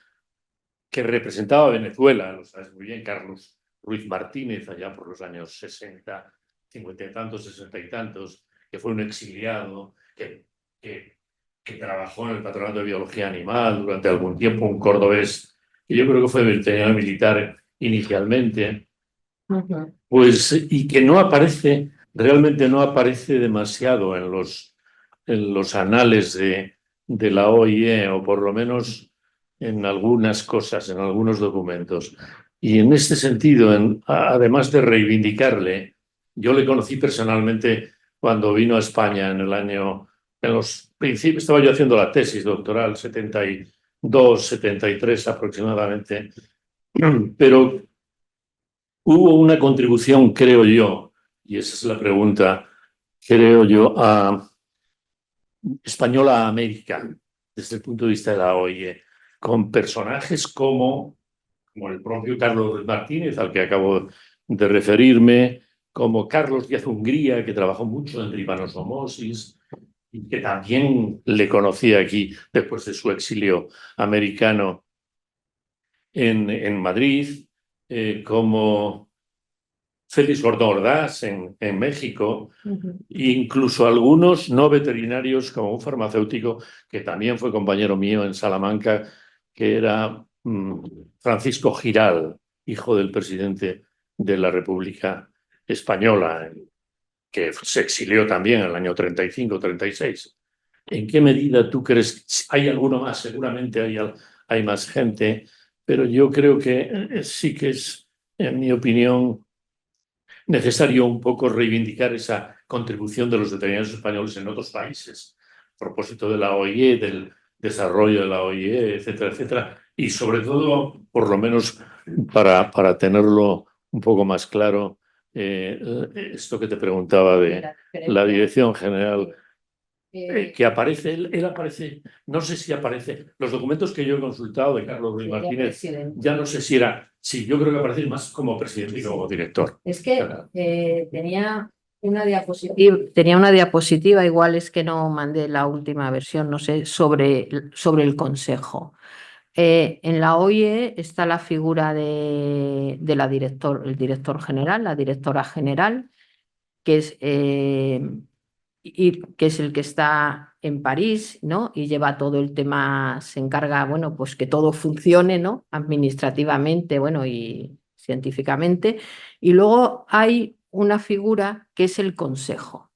que representaba a Venezuela, lo sabes muy bien, Carlos Ruiz Martínez, allá por los años 60, 50 y tantos, 60 y tantos, que fue un exiliado, que trabajó en el Patronato de Biología Animal durante algún tiempo, un cordobés, que yo creo que fue veterinario militar inicialmente, pues, y que no aparece, realmente no aparece demasiado en los anales de la OIE, o por lo menos en algunas cosas, en algunos documentos. Y en este sentido, además de reivindicarle, yo le conocí personalmente cuando vino a España en los principios, estaba yo haciendo la tesis doctoral, 72, 73 aproximadamente, pero hubo una contribución, creo yo, y esa es la pregunta, creo yo, española a América, desde el punto de vista de la OIE, con personajes como el propio Carlos Martínez, al que acabo de referirme, como Carlos Díaz Hungría, que trabajó mucho en tripanosomosis y que también le conocí aquí después de su exilio americano en Madrid, como Félix Gordón Ordaz en México, incluso algunos no veterinarios, como un farmacéutico que también fue compañero mío en Salamanca, que era Francisco Giral, hijo del presidente de la República Española, que se exilió también en el año 35, 36. ¿En qué medida tú crees? Hay alguno más, seguramente hay más gente, pero yo creo que sí que es, en mi opinión, necesario un poco reivindicar esa contribución de los veterinarios españoles en otros países, a propósito de la OIE, del desarrollo de la OIE, etcétera, etcétera, y sobre todo, por lo menos para tenerlo un poco más claro, esto que te preguntaba de la Dirección General, que aparece, él aparece, no sé si aparece, los documentos que yo he consultado de Carlos Ruiz Martínez, ya no sé si era, sí, yo creo que aparece más como presidente que como director. Es que tenía una diapositiva, igual es que no mandé la última versión, no sé, sobre el Consejo. En la OIE está la figura de el director general, la directora general, que es el que está en París, ¿no? Y lleva todo el tema, se encarga, bueno, pues que todo funcione, ¿no? Administrativamente, bueno, y científicamente. Y luego hay una figura que es el Consejo.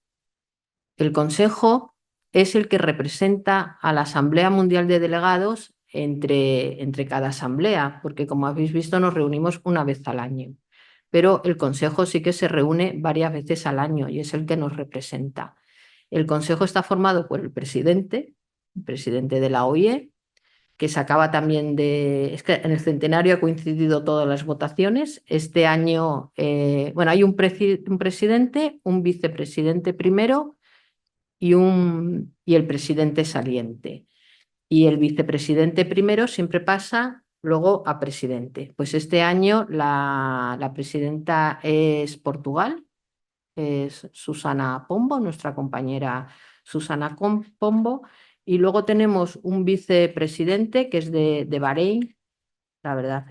El Consejo es el que representa a la Asamblea Mundial de Delegados entre cada asamblea, porque como habéis visto nos reunimos una vez al año. Pero el Consejo sí que se reúne varias veces al año y es el que nos representa. El Consejo está formado por el presidente de la OIE, que se acaba también de... Es que en el centenario ha coincidido todas las votaciones. Este año, bueno, hay un presidente, un vicepresidente primero y el presidente saliente. Y el vicepresidente primero siempre pasa luego a presidente. Pues este año la presidenta es Portugal, es Susana Pombo, nuestra compañera Susana Pombo, y luego tenemos un vicepresidente que es de Bahrein, la verdad,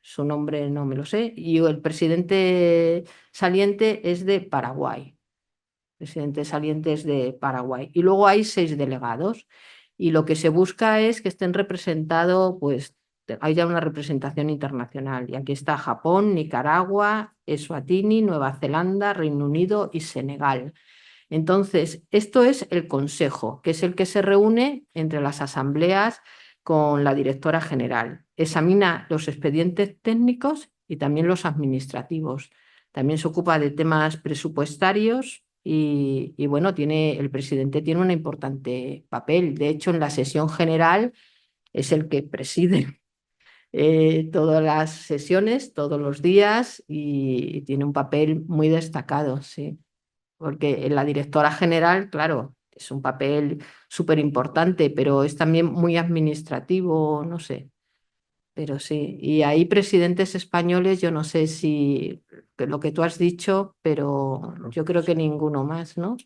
su nombre no me lo sé, y el presidente saliente es de Paraguay. Presidente saliente es de Paraguay. Y luego hay 6 delegados. Y lo que se busca es que estén representados, pues haya una representación internacional. Y aquí está Japón, Nicaragua, Eswatini, Nueva Zelanda, Reino Unido y Senegal. Entonces, esto es el Consejo, que es el que se reúne entre las asambleas con la directora general. Examina los expedientes técnicos y también los administrativos. También se ocupa de temas presupuestarios y bueno, el presidente tiene un importante papel. De hecho, en la sesión general es el que preside todas las sesiones, todos los días y tiene un papel muy destacado, sí. Porque la directora general, claro, es un papel súper importante, pero es también muy administrativo, no sé, pero sí. Y hay presidentes españoles, yo no sé si lo que tú has dicho, pero yo creo que ninguno más, ¿no?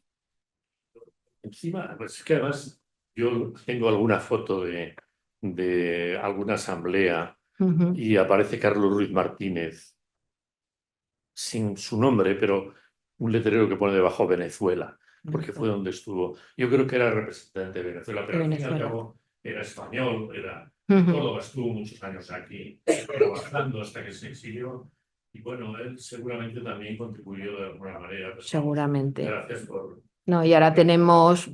Encima, pues es que además yo tengo alguna foto de alguna asamblea Ujú. y aparece Carlos Ruiz Martínez sin su nombre, pero un letrero que pone debajo Venezuela, porque fue donde estuvo. Yo creo que era representante de Venezuela, pero al fin y al cabo era español, era de Ujú. Córdoba, estuvo muchos años aquí trabajando hasta que se exilió. Y bueno, él seguramente también contribuyó de alguna manera. Pues, Seguramente. gracias por... No, y ahora tenemos,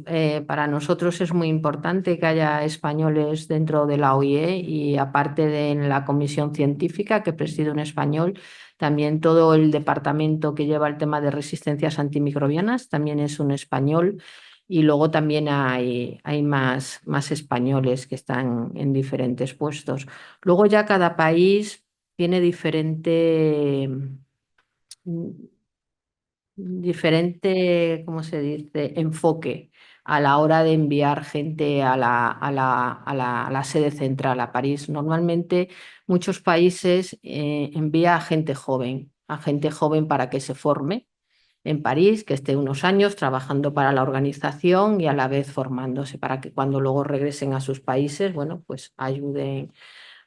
para nosotros es muy importante que haya españoles dentro de la OIE y aparte de en la comisión científica que preside un español, también todo el departamento que lleva el tema de resistencias antimicrobianas también es un español y luego también hay más españoles que están en diferentes puestos. Luego ya cada país tiene diferente, ¿cómo se dice?, enfoque a la hora de enviar gente a la sede central, a París. Normalmente muchos países envían a gente joven para que se forme en París, que esté unos años trabajando para la organización y a la vez formándose para que cuando luego regresen a sus países, bueno, pues ayuden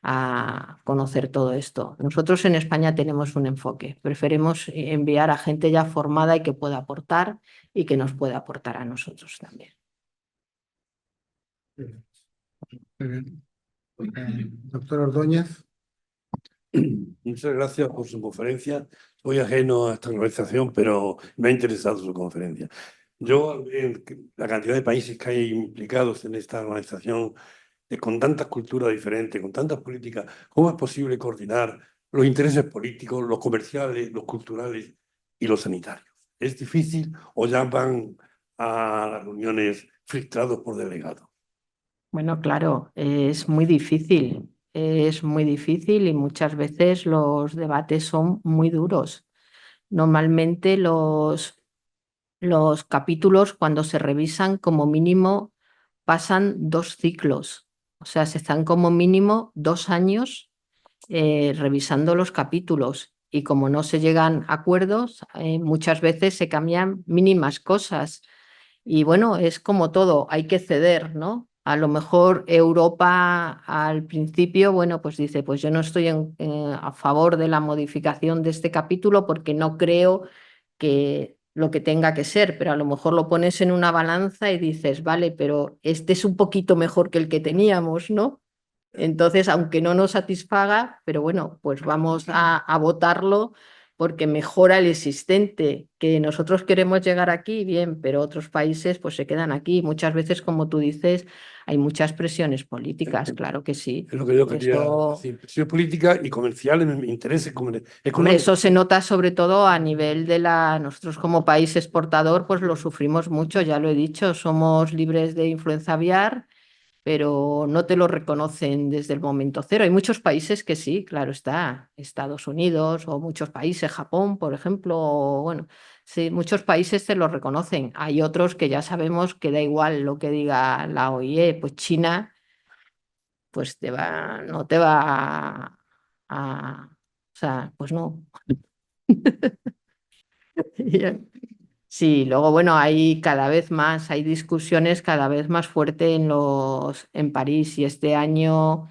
a conocer todo esto. Nosotros en España tenemos un enfoque. Preferimos enviar a gente ya formada y que pueda aportar y que nos pueda aportar a nosotros también. Muy bien. Doctor Ordóñez. Muchas gracias por su conferencia. Soy ajeno a esta organización, pero me ha interesado su conferencia. Yo, la cantidad de países que hay implicados en esta organización, con tantas culturas diferentes, con tantas políticas, ¿cómo es posible coordinar los intereses políticos, los comerciales, los culturales y los sanitarios? ¿Es difícil o ya van a las reuniones filtrados por delegados? Bueno, claro, es muy difícil. Es muy difícil y muchas veces los debates son muy duros. Normalmente los capítulos, cuando se revisan, como mínimo pasan 2 ciclos. O sea, se están como mínimo 2 años revisando los capítulos. Y como no se llegan a acuerdos, muchas veces se cambian mínimas cosas. Y bueno, es como todo, hay que ceder, ¿no? A lo mejor Europa al principio, bueno, pues dice, pues yo no estoy a favor de la modificación de este capítulo porque no creo que lo que tenga que ser, pero a lo mejor lo pones en una balanza y dices, vale, pero este es un poquito mejor que el que teníamos, ¿no? Entonces, aunque no nos satisfaga, pero bueno, pues vamos a votarlo porque mejora el existente. Que nosotros queremos llegar aquí, bien, pero otros países pues se quedan aquí. Muchas veces, como tú dices, hay muchas presiones políticas, claro que sí. Es lo que yo quería Esto, decir. Presión política y comercial, intereses hombre, económicos. eso se nota sobre todo a nivel de nosotros como país exportador, pues lo sufrimos mucho, ya lo he dicho, somos libres de influenza aviar, pero no te lo reconocen desde el momento cero. Hay muchos países que sí, claro está, Estados Unidos o muchos países, Japón, por ejemplo, o bueno, sí, muchos países te lo reconocen. Hay otros que ya sabemos que da igual lo que diga la OIE, pues China, pues no te va o sea, pues no. Sí, luego, bueno, hay cada vez más, hay discusiones cada vez más fuertes en París y este año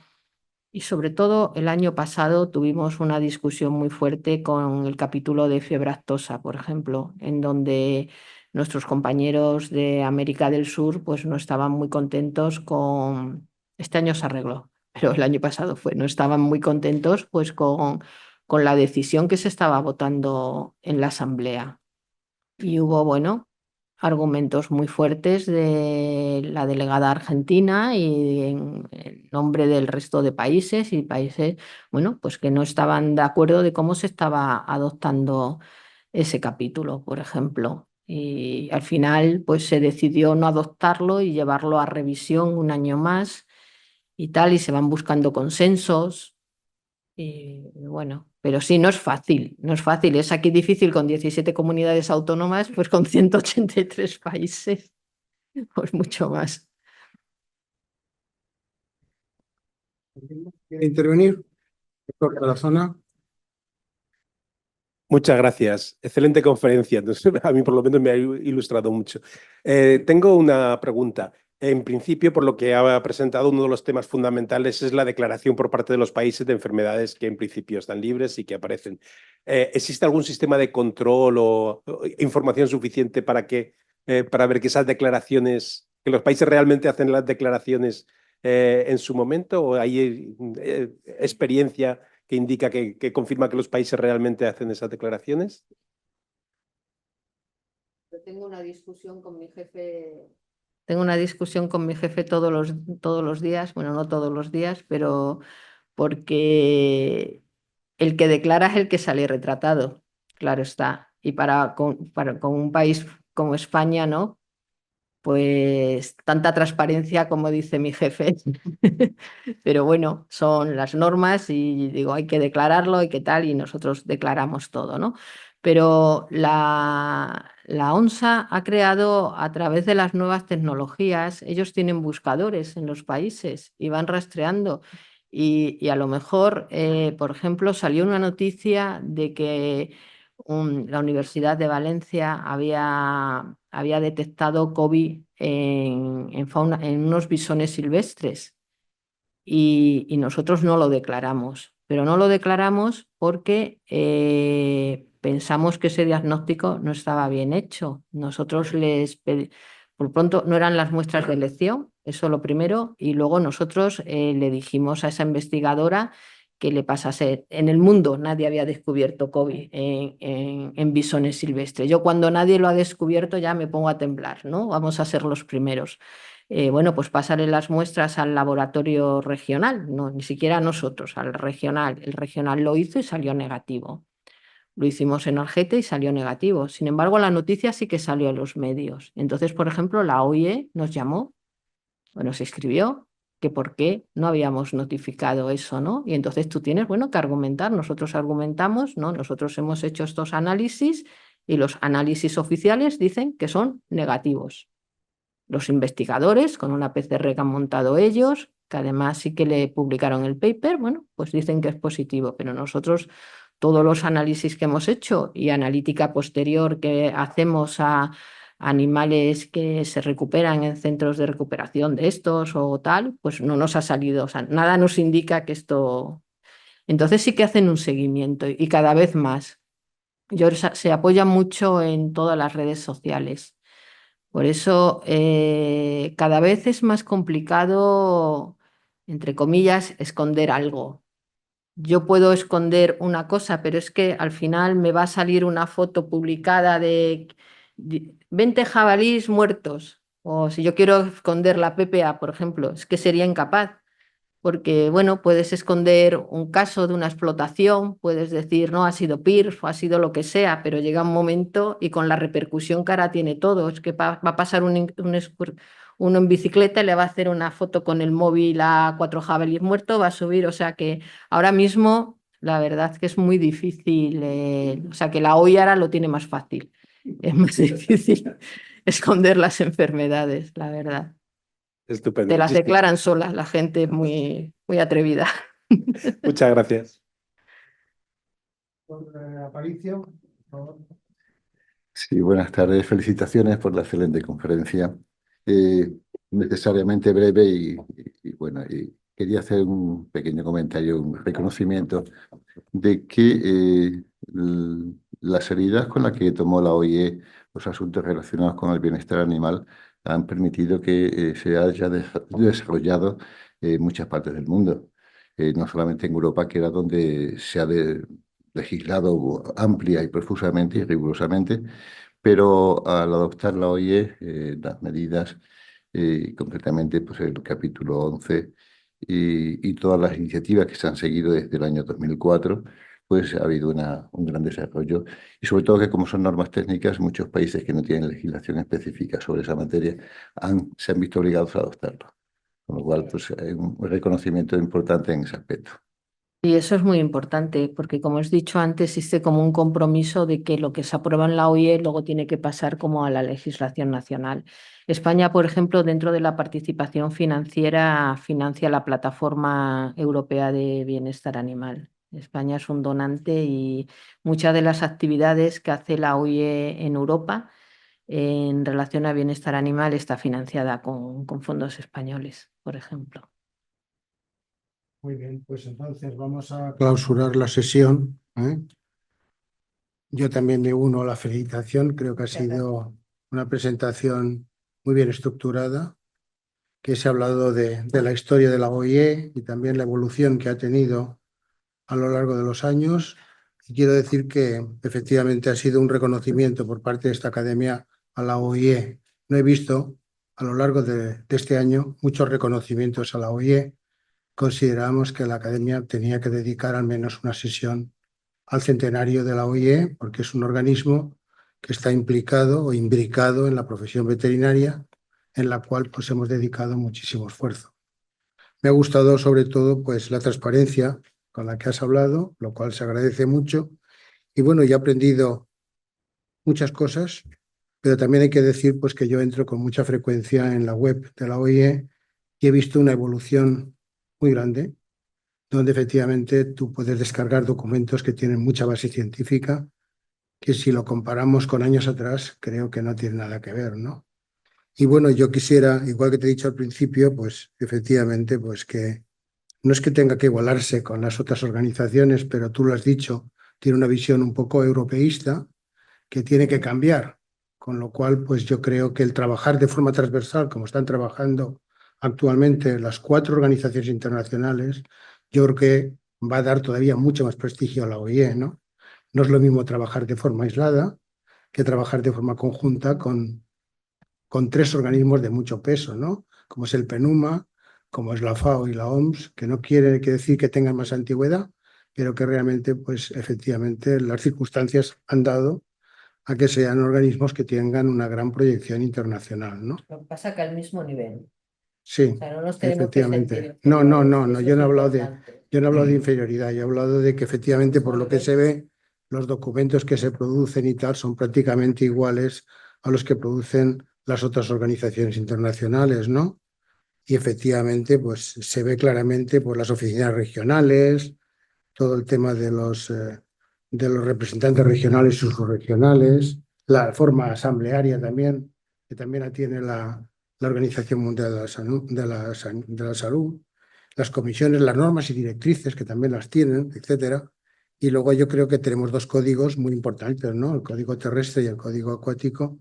Y sobre todo el año pasado tuvimos una discusión muy fuerte con el capítulo de fiebre aftosa, por ejemplo, en donde nuestros compañeros de América del Sur pues no estaban muy contentos con... Este año se arregló, pero el año pasado no estaban muy contentos pues con la decisión que se estaba votando en la Asamblea. Y hubo, bueno, argumentos muy fuertes de la delegada argentina y en nombre del resto de países y países, bueno, pues que no estaban de acuerdo de cómo se estaba adoptando ese capítulo, por ejemplo. Y al final, pues se decidió no adoptarlo y llevarlo a revisión un año más y tal, y se van buscando consensos. Y bueno, pero sí, no es fácil, no es fácil. Es aquí difícil con 17 comunidades autónomas, pues con 183 países, pues mucho más. ¿Quiere intervenir? Doctor Tarazona. Muchas gracias. Excelente conferencia. Entonces, a mí por lo menos me ha ilustrado mucho. Tengo una pregunta. En principio, por lo que ha presentado, uno de los temas fundamentales es la declaración por parte de los países de enfermedades que en principio están libres y que aparecen. ¿Existe algún sistema de control o información suficiente para ver que esas declaraciones, que los países realmente hacen las declaraciones en su momento, o hay experiencia que indica que confirma que los países realmente hacen esas declaraciones? Yo tengo una discusión con mi jefe. Tengo una discusión con mi jefe todos los días, bueno, no todos los días, pero porque el que declara es el que sale retratado, claro está. Y con un país como España, ¿no? Pues tanta transparencia como dice mi jefe. Pero bueno, son las normas y digo, hay que declararlo y qué tal, y nosotros declaramos todo, ¿no? Pero la ONSA ha creado a través de las nuevas tecnologías, ellos tienen buscadores en los países y van rastreando. Y a lo mejor, por ejemplo, salió una noticia de que la Universidad de Valencia había detectado COVID en unos bisones silvestres y nosotros no lo declaramos, pero no lo declaramos porque pensamos que ese diagnóstico no estaba bien hecho. Nosotros por pronto no eran las muestras de elección, eso lo primero, y luego nosotros le dijimos a esa investigadora que le pasase. En el mundo nadie había descubierto COVID en bisones silvestres. Yo cuando nadie lo ha descubierto ya me pongo a temblar, ¿no? Vamos a ser los primeros. Bueno, pues pasarle las muestras al laboratorio regional, no, ni siquiera a nosotros, al regional. El regional lo hizo y salió negativo. Lo hicimos en Algete y salió negativo. Sin embargo, la noticia sí que salió en los medios. Entonces, por ejemplo, la OIE nos llamó, bueno, se escribió que por qué no habíamos notificado eso, ¿no? Y entonces tú tienes, bueno, que argumentar. Nosotros argumentamos, ¿no? Nosotros hemos hecho estos análisis y los análisis oficiales dicen que son negativos. Los investigadores, con una PCR que han montado ellos, que además sí que le publicaron el paper, bueno, pues dicen que es positivo, pero nosotros todos los análisis que hemos hecho y analítica posterior que hacemos a animales que se recuperan en centros de recuperación de estos o tal, pues no nos ha salido, o sea, nada nos indica que esto... Entonces sí que hacen un seguimiento y cada vez más. Se apoya mucho en todas las redes sociales. Por eso cada vez es más complicado, entre comillas, esconder algo. Yo puedo esconder una cosa, pero es que al final me va a salir una foto publicada de 20 jabalíes muertos. O si yo quiero esconder la PPA, por ejemplo, es que sería incapaz porque, bueno, puedes esconder un caso de una explotación, puedes decir, no, ha sido PIRF, ha sido lo que sea, pero llega un momento y con la repercusión que ahora tiene todo, es que va a pasar uno en bicicleta y le va a hacer una foto con el móvil a 4 jabalíes muertos, va a subir, o sea que ahora mismo la verdad que es muy difícil, o sea que la OIE ahora lo tiene más fácil, es más difícil esconder las enfermedades, la verdad. Estupendo. Te las declaran solas, la gente es muy, muy atrevida. Muchas gracias. Aparicio, por favor. Sí, buenas tardes. Felicitaciones por la excelente conferencia. Necesariamente breve y quería hacer un pequeño comentario, un reconocimiento de que la seriedad con la que tomó la OIE los asuntos relacionados con el bienestar animal han permitido que se haya desarrollado en muchas partes del mundo, no solamente en Europa, que era donde se ha legislado amplia y profusamente y rigurosamente, pero al adoptar la OIE, las medidas, concretamente pues el capítulo 11 y todas las iniciativas que se han seguido desde el año 2004, pues ha habido un gran desarrollo y sobre todo que como son normas técnicas, muchos países que no tienen legislación específica sobre esa materia se han visto obligados a adoptarlo. Con lo cual, pues hay un reconocimiento importante en ese aspecto. Y eso es muy importante, porque como os he dicho antes, existe como un compromiso de que lo que se aprueba en la OIE luego tiene que pasar como a la legislación nacional. España, por ejemplo, dentro de la participación financiera, financia la Plataforma Europea de Bienestar Animal. España es un donante y muchas de las actividades que hace la OIE en Europa en relación a bienestar animal está financiada con fondos españoles, por ejemplo. Muy bien, pues entonces vamos a clausurar la sesión, ¿eh? Yo también me uno a la felicitación, creo que ha sido una presentación muy bien estructurada, que se ha hablado de la historia de la OIE y también la evolución que ha tenido a lo largo de los años. Y quiero decir que efectivamente ha sido un reconocimiento por parte de esta academia a la OIE. No he visto a lo largo de este año muchos reconocimientos a la OIE. Consideramos que la academia tenía que dedicar al menos una sesión al centenario de la OIE, porque es un organismo que está implicado o imbricado en la profesión veterinaria, en la cual pues hemos dedicado muchísimo esfuerzo. Me ha gustado sobre todo pues la transparencia con la que has hablado, lo cual se agradece mucho. Y bueno, ya he aprendido muchas cosas, pero también hay que decir pues que yo entro con mucha frecuencia en la web de la OIE y he visto una evolución muy grande, donde efectivamente tú puedes descargar documentos que tienen mucha base científica, que si lo comparamos con años atrás, creo que no tiene nada que ver, ¿no? Y bueno, yo quisiera, igual que te he dicho al principio, pues efectivamente, pues que no es que tenga que igualarse con las otras organizaciones, pero tú lo has dicho, tiene una visión un poco europeísta que tiene que cambiar, con lo cual, pues yo creo que el trabajar de forma transversal, como están trabajando actualmente las 4 organizaciones internacionales, yo creo que va a dar todavía mucho más prestigio a la OIE, ¿no? No es lo mismo trabajar de forma aislada que trabajar de forma conjunta con 3 organismos de mucho peso, ¿no? Como es el PENUMA, como es la FAO y la OMS, que no quiere decir que tengan más antigüedad, pero que realmente, pues efectivamente, las circunstancias han dado a que sean organismos que tengan una gran proyección internacional, ¿no? Lo que pasa que al mismo nivel. Sí, O sea, no nos tenemos que efectivamente. sentir No, inferiores, yo eso no he es hablado importante. yo no he hablado de inferioridad, yo he hablado de que efectivamente por lo que se ve, los documentos que se producen y tal son prácticamente iguales a los que producen las otras organizaciones internacionales, ¿no? Y efectivamente, pues se ve claramente por las oficinas regionales, todo el tema de los representantes regionales y subregionales, la forma asamblearia también, que también tiene la Organización Mundial de la Salud, las comisiones, las normas y directrices, que también las tienen, etcétera. Y luego yo creo que tenemos 2 códigos muy importantes, ¿no? El código terrestre y el código acuático,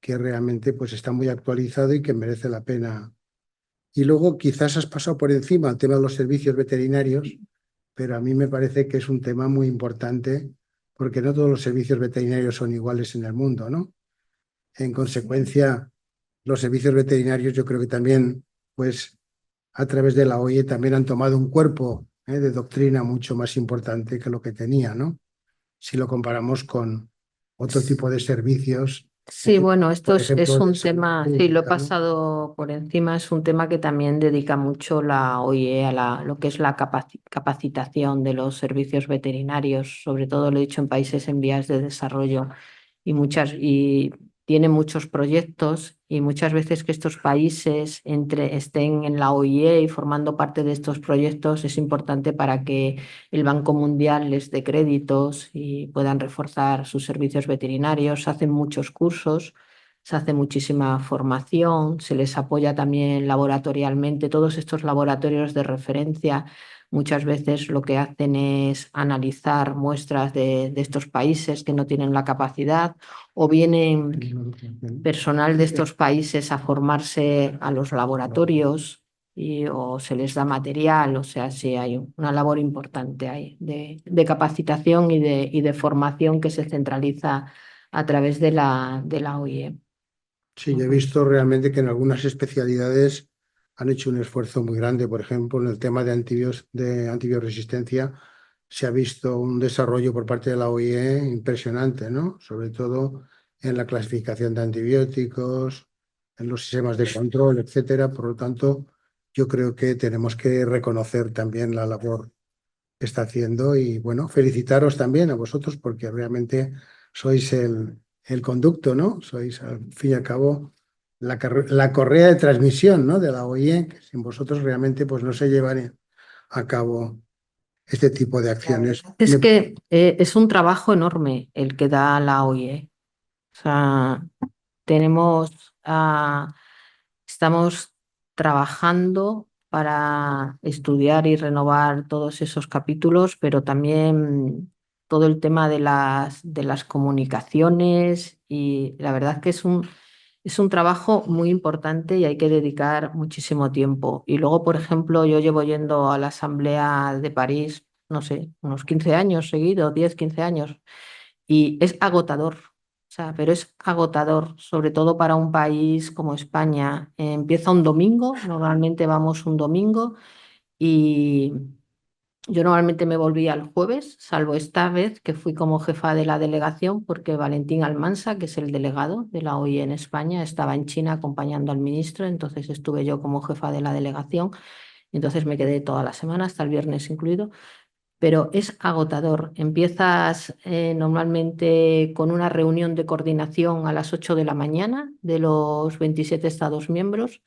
que realmente pues está muy actualizado y que merece la pena. Y luego quizás has pasado por encima el tema de los servicios veterinarios, pero a mí me parece que es un tema muy importante porque no todos los servicios veterinarios son iguales en el mundo, ¿no? En consecuencia, los servicios veterinarios yo creo que también, pues a través de la OIE también han tomado un cuerpo de doctrina mucho más importante que lo que tenía, ¿no? Si lo comparamos con otro tipo de servicios, Sí, bueno, esto por es ejemplo, un de salud tema, sí, lo he pública, ¿no? pasado por encima, es un tema que también dedica mucho la OIE a lo que es la capacitación de los servicios veterinarios, sobre todo lo he dicho en países en vías de desarrollo y tiene muchos proyectos y muchas veces que estos países estén en la OIE y formando parte de estos proyectos es importante para que el Banco Mundial les dé créditos y puedan reforzar sus servicios veterinarios. Hacen muchos cursos se hace muchísima formación, se les apoya también laboratorialmente. Todos estos laboratorios de referencia muchas veces lo que hacen es analizar muestras de estos países que no tienen la capacidad, o vienen personal de estos países a formarse a los laboratorios o se les da material. O sea, sí hay una labor importante ahí de capacitación y de formación que se centraliza a través de la OIE. Sí, yo he visto realmente que en algunas especialidades han hecho un esfuerzo muy grande. Por ejemplo, en el tema de antibioresistencia se ha visto un desarrollo por parte de la OIE impresionante, ¿no? Sobre todo en la clasificación de antibióticos, en los sistemas de control, etcétera. Por lo tanto, yo creo que tenemos que reconocer también la labor que está haciendo y, bueno, felicitaros también a vosotros porque realmente sois el conducto, ¿no? Sois, al fin y al cabo, la correa de transmisión, ¿no? De la OIE, que sin vosotros realmente pues, no se llevaría a cabo este tipo de acciones. Es que es un trabajo enorme el que da la OIE. O sea, estamos trabajando para estudiar y renovar todos esos capítulos, pero también todo el tema de las comunicaciones, y la verdad que es un trabajo muy importante y hay que dedicar muchísimo tiempo. Y luego, por ejemplo, yo llevo yendo a la Asamblea de París, no sé, unos 15 años seguidos, 10, 15 años, y es agotador. O sea, pero es agotador, sobre todo para un país como España. Empieza un domingo, normalmente vamos un domingo, y yo normalmente me volví al jueves, salvo esta vez que fui como jefa de la delegación, porque Valentín Almansa, que es el delegado de la OIE en España, estaba en China acompañando al ministro, entonces estuve yo como jefa de la delegación, entonces me quedé toda la semana, hasta el viernes incluido. Pero es agotador. Empiezas normalmente con una reunión de coordinación a las 8 de la mañana de los 27 Estados miembros,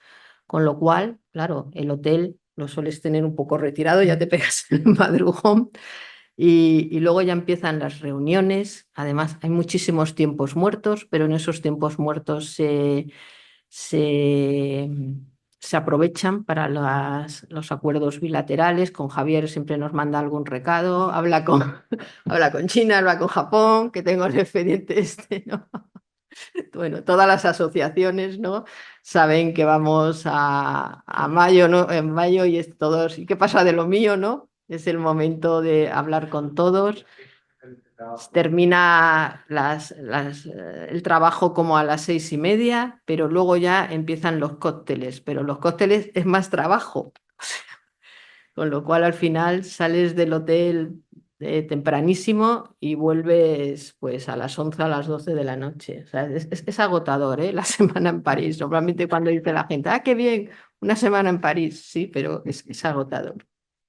con lo cual, claro, el hotel lo sueles tener un poco retirado, ya te pegas el madrugón, y luego ya empiezan las reuniones. Además, hay muchísimos tiempos muertos, pero en esos tiempos muertos se, se aprovechan para los acuerdos bilaterales. Con Javier siempre nos manda algún recado, habla con China, habla con Japón, que tengo el expediente este, ¿no? Bueno, todas las asociaciones, ¿no? Saben que vamos a mayo, ¿no? En mayo, y es todos, ¿y qué pasa de lo mío, no? Es el momento de hablar con todos. Termina el trabajo como a las 6:30, pero luego ya empiezan los cócteles, pero los cócteles es más trabajo. Con lo cual al final sales del hotel tempranísimo y vuelves pues a las 11, a las 12 de la noche. O sea, es agotador, ¿eh? La semana en París. Normalmente cuando dice la gente, ¡ah, qué bien! Una semana en París, sí, pero es agotador.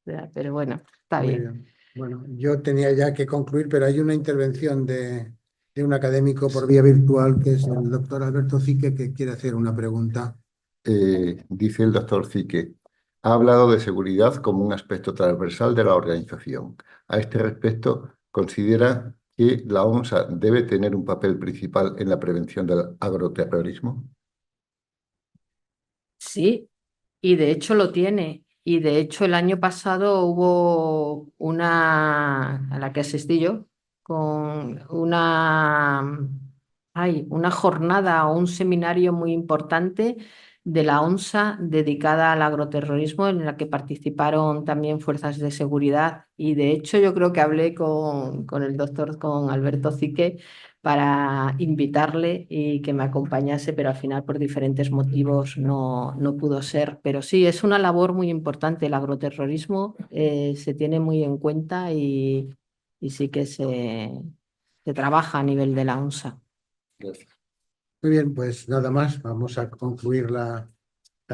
O sea, pero bueno, está Muy bien. bien. Bueno, yo tenía ya que concluir, pero hay una intervención de un académico por vía virtual, que es el doctor Alberto Zique, que quiere hacer una pregunta. Dice el doctor Zique, ha hablado de seguridad como un aspecto transversal de la organización. A este respecto, ¿considera que la ONSA debe tener un papel principal en la prevención del agroterrorismo? Sí, y de hecho lo tiene. Y de hecho el año pasado hubo una, a la que asistí yo, con una jornada o un seminario muy importante de la ONSA dedicada al agroterrorismo, en la que participaron también fuerzas de seguridad. Y de hecho yo creo que hablé con el doctor, con Alberto Zique, para invitarle y que me acompañase, pero al final por diferentes motivos no pudo ser. Pero sí, es una labor muy importante. El agroterrorismo se tiene muy en cuenta, y sí que se trabaja a nivel de la ONSA. Gracias. Muy bien, pues nada más, vamos a concluir la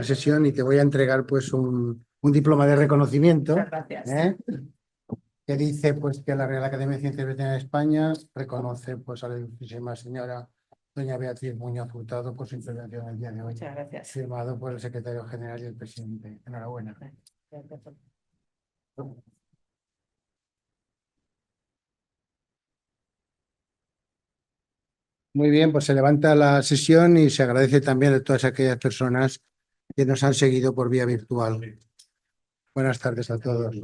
sesión y te voy a entregar pues un diploma de reconocimiento. Muchas gracias. Que dice pues que la Real Academia de Ciencias Veterinarias de España reconoce pues a la ilustrísima señora doña Beatriz Muñoz Hurtado por su intervención el día de hoy, Muchas gracias. firmado por el secretario general y el presidente. Enhorabuena. Gracias. Muy bien, pues se levanta la sesión y se agradece también a todas aquellas personas que nos han seguido por vía virtual. Buenas tardes a todos.